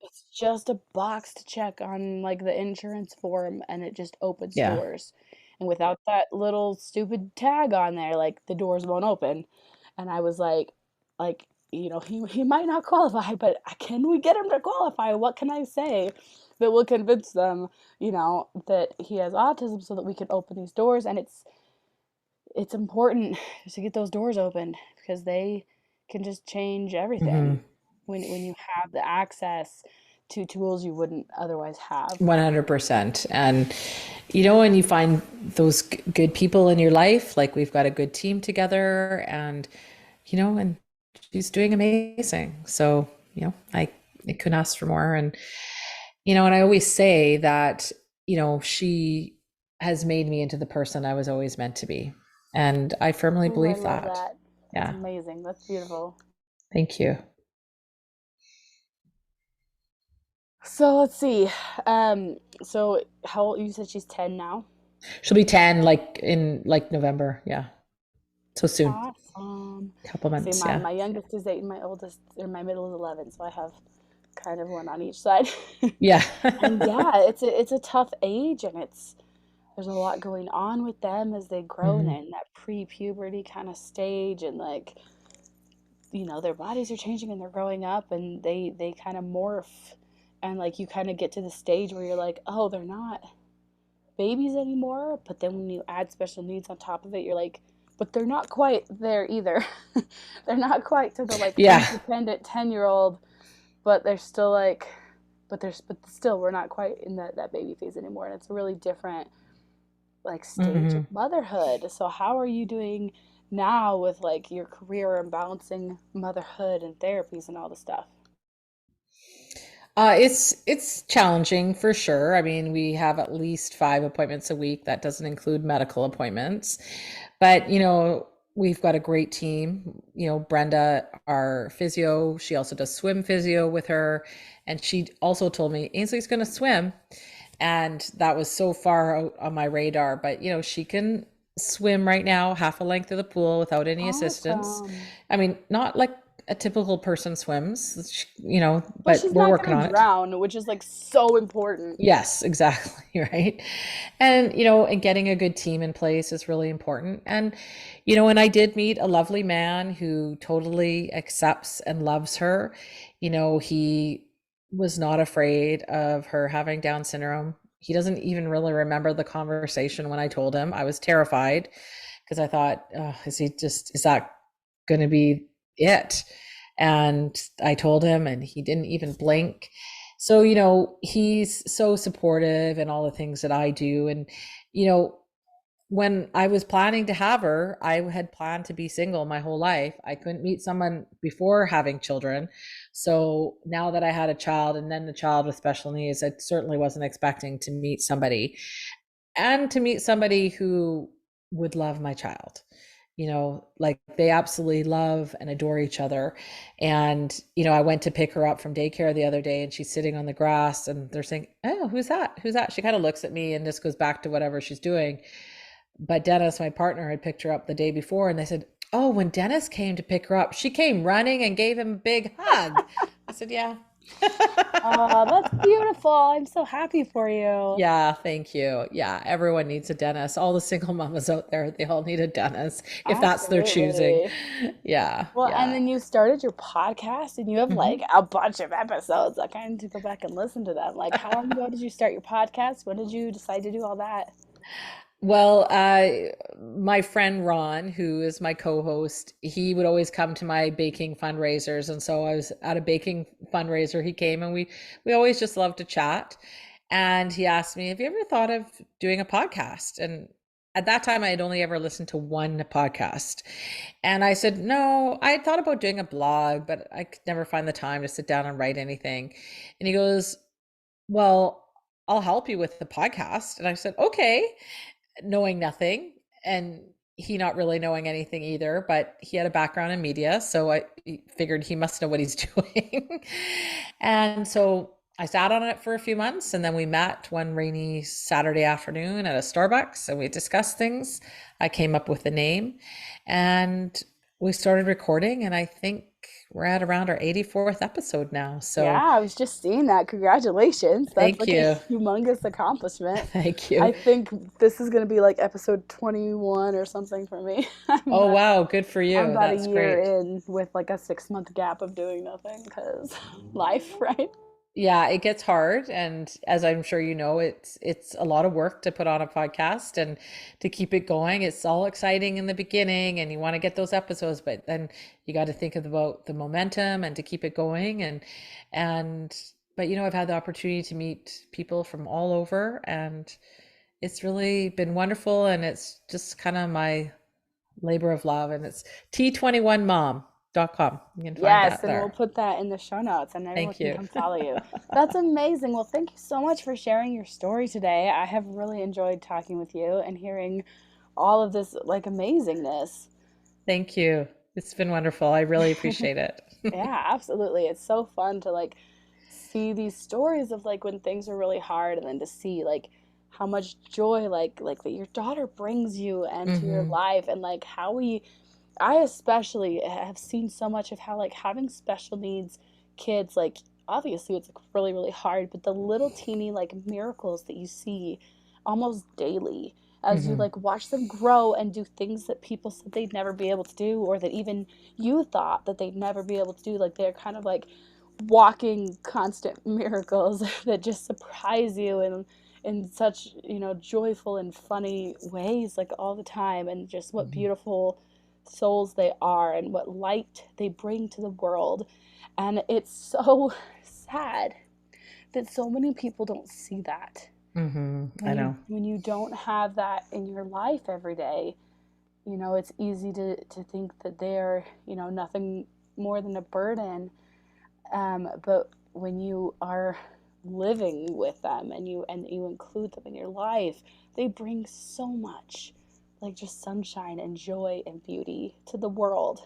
[SPEAKER 3] It's just a box to check on like the insurance form, and it just opens
[SPEAKER 2] yeah.
[SPEAKER 3] doors. And without that little stupid tag on there, like, the doors won't open. And I was like, he might not qualify, but can we get him to qualify? What can I say that will convince them, that he has autism so that we can open these doors? And it's important to get those doors opened because they can just change everything
[SPEAKER 2] Mhm,
[SPEAKER 3] when you have the access two tools you wouldn't otherwise have.
[SPEAKER 2] 100%. And, and you find those good people in your life, like we've got a good team together, and, and she's doing amazing. So, I couldn't ask for more. And I always say that, she has made me into the person I was always meant to be. And I firmly
[SPEAKER 3] Ooh, I
[SPEAKER 2] believe
[SPEAKER 3] love
[SPEAKER 2] that.
[SPEAKER 3] that. That's
[SPEAKER 2] Yeah.
[SPEAKER 3] amazing. That's beautiful.
[SPEAKER 2] Thank you.
[SPEAKER 3] So let's see. So how old, you said she's 10 now?
[SPEAKER 2] She'll be 10 like in like November. Yeah. So soon.
[SPEAKER 3] Awesome.
[SPEAKER 2] Couple
[SPEAKER 3] See,
[SPEAKER 2] months.
[SPEAKER 3] my
[SPEAKER 2] Yeah.
[SPEAKER 3] my youngest is 8 and my oldest or my middle is 11, so I have kind of one on each side.
[SPEAKER 2] Yeah.
[SPEAKER 3] And yeah, it's a tough age, and there's a lot going on with them as they grow and
[SPEAKER 2] Mhm.
[SPEAKER 3] in that pre-puberty kind of stage, and like, their bodies are changing and they're growing up, and they kind of morph, and like you kind of get to the stage where you're like, oh, they're not babies anymore. But then when you add special needs on top of it, you're like, but they're not quite there either. They're not quite to the like
[SPEAKER 2] Yeah.
[SPEAKER 3] independent 10-year-old, but they're still like, but still we're not quite in that baby phase anymore, and it's a really different like stage of
[SPEAKER 2] Mhm.
[SPEAKER 3] motherhood. So how are you doing now with like your career and balancing motherhood and therapies and all the stuff?
[SPEAKER 2] It's challenging for sure. I mean, we have at least 5 appointments a week. That doesn't include medical appointments. But, we've got a great team. Brenda, our physio, she also does swim physio with her. And she also told me Ainsley's going to swim. And that was so far out on my radar. But, she can swim right now, half a length of the pool without any assistance.
[SPEAKER 3] Awesome.
[SPEAKER 2] I mean, not like a typical person swims,
[SPEAKER 3] But
[SPEAKER 2] but
[SPEAKER 3] she's
[SPEAKER 2] we're
[SPEAKER 3] not
[SPEAKER 2] working
[SPEAKER 3] gonna
[SPEAKER 2] on it.
[SPEAKER 3] drown, which is like so important.
[SPEAKER 2] Yes, exactly. Right. And getting a good team in place is really important. And I did meet a lovely man who totally accepts and loves her. He was not afraid of her having Down syndrome. He doesn't even really remember the conversation when I told him. I was terrified because I thought, oh, is that going to be it? And I told him, and he didn't even blink. So, he's so supportive in all the things that I do. And, you know, when I was planning to have her, I had planned to be single my whole life. I couldn't meet someone before having children. So now that I had a child and then the child with special needs, I certainly wasn't expecting to meet somebody and to meet somebody who would love my child. Like they absolutely love and adore each other. And I went to pick her up from daycare the other day, and she's sitting on the grass, and they're saying, oh, who's that? She kind of looks at me and just goes back to whatever she's doing. But Dennis, my partner, had picked her up the day before, and they said, oh, when Dennis came to pick her up, she came running and gave him a big hug. I said, yeah.
[SPEAKER 3] Oh, that's beautiful. I'm so happy for you.
[SPEAKER 2] Yeah, thank you. Yeah, everyone needs a dentist. All the single mamas out there, they all need a dentist if that's their choosing.
[SPEAKER 3] Absolutely.
[SPEAKER 2] Yeah,
[SPEAKER 3] Well, and
[SPEAKER 2] yeah.
[SPEAKER 3] then you started your podcast and you have like
[SPEAKER 2] Mhm.
[SPEAKER 3] a bunch of episodes. I kind of need to go back and listen to them. Like, how long ago did you start your podcast? When did you decide to do all that?
[SPEAKER 2] Well, my friend Ron, who is my co-host, he would always come to my baking fundraisers, and so I was at a baking fundraiser. He came, and we always just love to chat. And he asked me, "Have you ever thought of doing a podcast?" And at that time, I had only ever listened to one podcast, and I said, "No, I thought about doing a blog, but I could never find the time to sit down and write anything." And he goes, "Well, I'll help you with the podcast." And I said, "Okay." Knowing nothing, and he not really knowing anything either, but he had a background in media, so I figured he must know what he's doing. And so I sat on it for a few months, and then we met one rainy Saturday afternoon at a Starbucks, and we discussed things. I came up with a name, and we started recording, and I think we're at around our 84th episode now.
[SPEAKER 3] Yeah,
[SPEAKER 2] So
[SPEAKER 3] I was just seeing that. Congratulations. That's
[SPEAKER 2] thank
[SPEAKER 3] like a
[SPEAKER 2] you.
[SPEAKER 3] humongous accomplishment.
[SPEAKER 2] Thank you.
[SPEAKER 3] I think this is going to be like episode 21 or something for me.
[SPEAKER 2] Oh, wow. Good for
[SPEAKER 3] I'm
[SPEAKER 2] you.
[SPEAKER 3] about a
[SPEAKER 2] That's
[SPEAKER 3] year
[SPEAKER 2] great.
[SPEAKER 3] in with like a 6 month gap of doing nothing because life, right?
[SPEAKER 2] Yeah, it gets hard, and as I'm sure you know, it's a lot of work to put on a podcast and to keep it going. It's all exciting in the beginning, and you want to get those episodes, but then you got to think about the momentum and to keep it going, and But, I've had the opportunity to meet people from all over, and it's really been wonderful. And it's just kind of my labor of love. And it's T21mom.com. You can find
[SPEAKER 3] Yes,
[SPEAKER 2] that
[SPEAKER 3] and we'll
[SPEAKER 2] there.
[SPEAKER 3] put that in the show notes and everyone
[SPEAKER 2] Thank
[SPEAKER 3] can
[SPEAKER 2] you.
[SPEAKER 3] come follow you. That's amazing. Well, thank you so much for sharing your story today. I have really enjoyed talking with you and hearing all of this like amazingness.
[SPEAKER 2] Thank you. It's been wonderful. I really appreciate it.
[SPEAKER 3] Yeah, absolutely. It's so fun to like see these stories of like when things are really hard and then to see like how much joy like that your daughter brings you and to your
[SPEAKER 2] Hmm.
[SPEAKER 3] life and like how we I especially have seen so much of how like having special needs kids like obviously it's like really really hard but the little teeny like miracles that you see almost daily as you
[SPEAKER 2] Hmm.
[SPEAKER 3] like watch them grow and do things that people said they'd never be able to do or that even you thought that they'd never be able to do like they're kind of like walking constant miracles that just surprise you in such joyful and funny ways like all the time and just what
[SPEAKER 2] Hmm.
[SPEAKER 3] beautiful souls they are and what light they bring to the world and it's so sad that so many people don't see that
[SPEAKER 2] Hmm. I know.
[SPEAKER 3] when you don't have that in your life every day. It's easy to think that they're nothing more than a burden, but when you are living with them and you include them in your life, they bring so much, like just sunshine and joy and beauty to the world.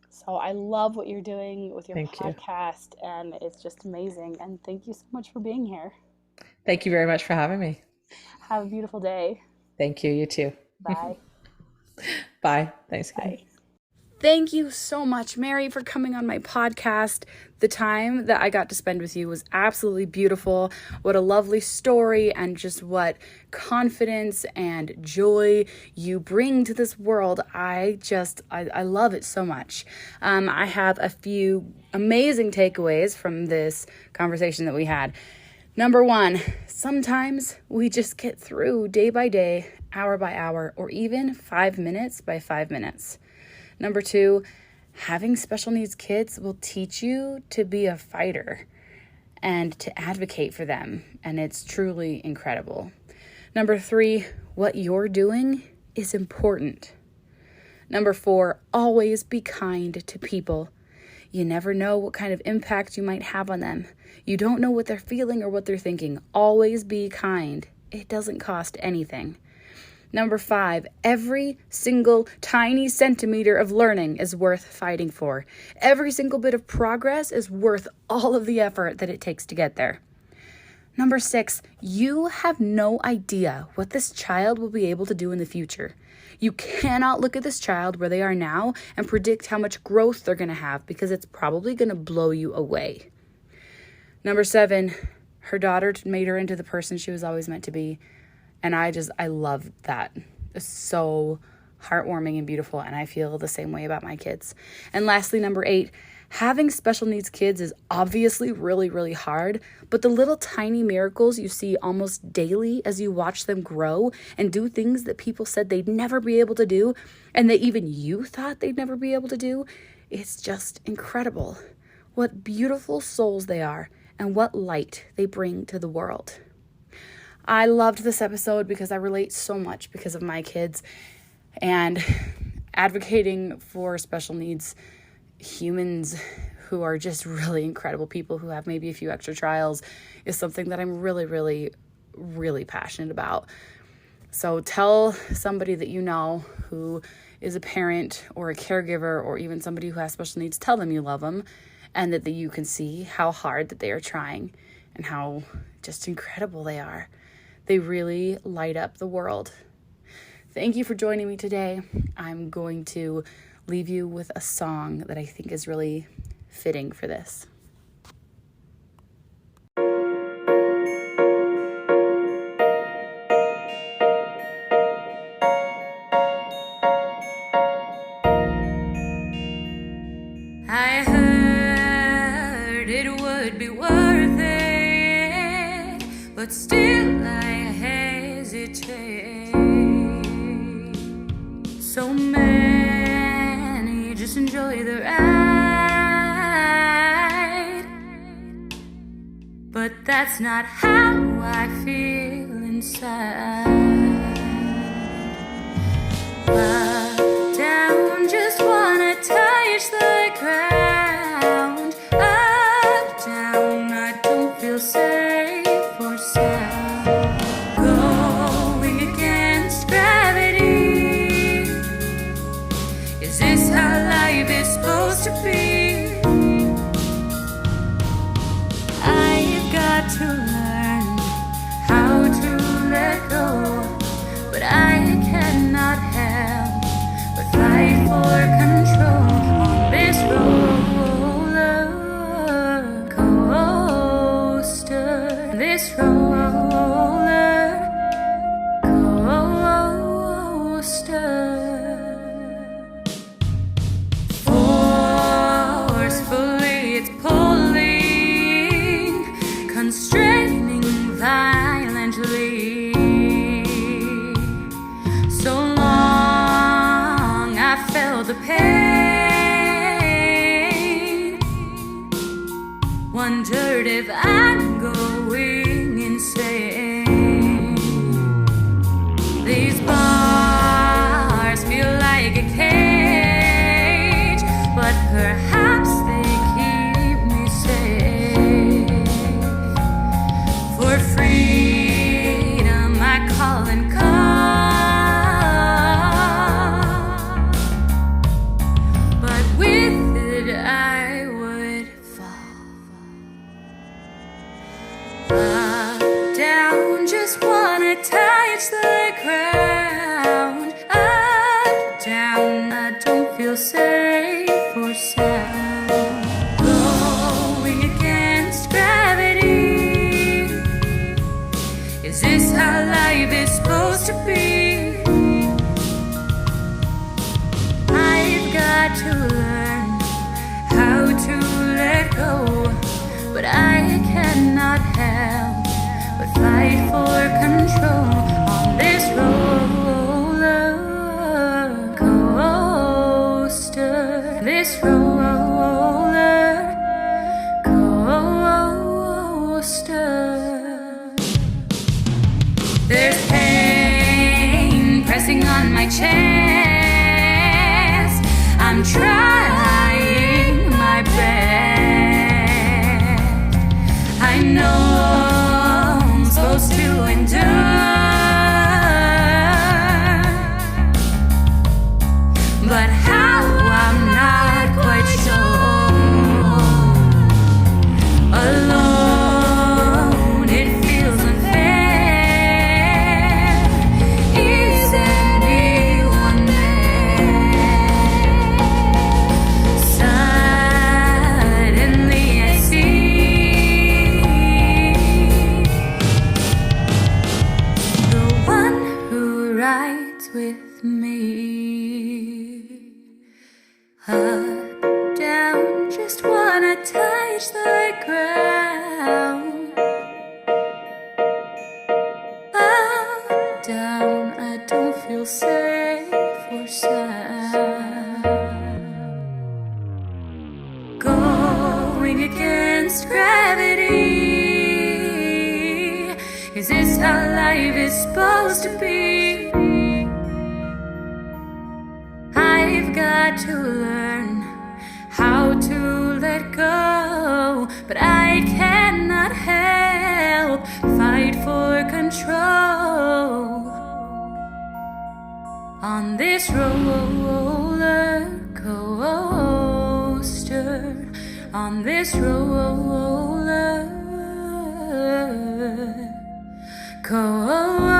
[SPEAKER 3] So I love what you're doing with your
[SPEAKER 2] Thank you.
[SPEAKER 3] podcast, and it's just amazing. And thank you so much for being here.
[SPEAKER 2] Thank you very much for having me.
[SPEAKER 3] Have a beautiful day.
[SPEAKER 2] Thank you. You too.
[SPEAKER 3] Bye.
[SPEAKER 2] Bye. Thanks again.
[SPEAKER 3] Bye.
[SPEAKER 1] Thank you so much, Mary, for coming on my podcast. The time that I got to spend with you was absolutely beautiful. What a lovely story, and just what confidence and joy you bring to this world. I love it so much. I have a few amazing takeaways from this conversation that we had. Number one, sometimes we just get through day by day, hour by hour, or even 5 minutes by 5 minutes. Number two, having special needs kids will teach you to be a fighter and to advocate for them, and it's truly incredible. Number three, what you're doing is important. Number four, always be kind to people. You never know what kind of impact you might have on them. You don't know what they're feeling or what they're thinking. Always be kind. It doesn't cost anything. Number five, every single tiny centimeter of learning is worth fighting for. Every single bit of progress is worth all of the effort that it takes to get there. Number six, you have no idea what this child will be able to do in the future. You cannot look at this child where they are now and predict how much growth they're going to have because it's probably going to blow you away. Number seven, her daughter made her into the person she was always meant to be. And I love that. It's so heartwarming and beautiful, and I feel the same way about my kids. And lastly, number eight, having special needs kids is obviously really, really hard, but the little tiny miracles you see almost daily as you watch them grow and do things that people said they'd never be able to do, and that even you thought they'd never be able to do, it's just incredible. What beautiful souls they are, and what light they bring to the world. I loved this episode because I relate so much because of my kids, and advocating for special needs humans who are just really incredible people who have maybe a few extra trials is something that I'm really, really, really passionate about. So tell somebody that you know who is a parent or a caregiver or even somebody who has special needs, tell them you love them and that you can see how hard that they are trying and how just incredible they are. They really light up the world. Thank you for joining me today. I'm going to leave you with a song that I think is really fitting for this. I heard it would be worth it, but still I hesitate. So many just enjoy the ride. but that's not how I feel inside. Up, down, just wanna touch the ground. Up, down, I don't feel safe or sound. Going against gravity. Is this how life is supposed to be? I've got to learn how to let go, but I cannot help but fight for control on this roller coaster. This roller coaster. Forcefully it's pulling, constraining violently. So long I felt the pain, wondered if I'm going insane. These bars feel like a cage, but perhaps they keep me safe. For freedom I call and come, but with it I would fall. Up, down, just wanna touch the ground. Up, down, I don't feel safe or sound. Going against gravity. Is this how life is supposed to be? I've got to learn how to let go, but I cannot help but fight for control on this roller coaster. This roller coaster. There's pain pressing on my chest. I'm trying my best. I know I'm supposed to endure, but how I'm not quite sure. Alone it feels unfair. Is anyone there? Suddenly I see the one who rides with me. Up, down, just wanna touch the ground. Up, down, I don't feel safe or sound. Going against gravity. Is this how life is supposed to be? I've got to learn how to let go, but I cannot help fight for control on this roller coaster. On this roller coaster.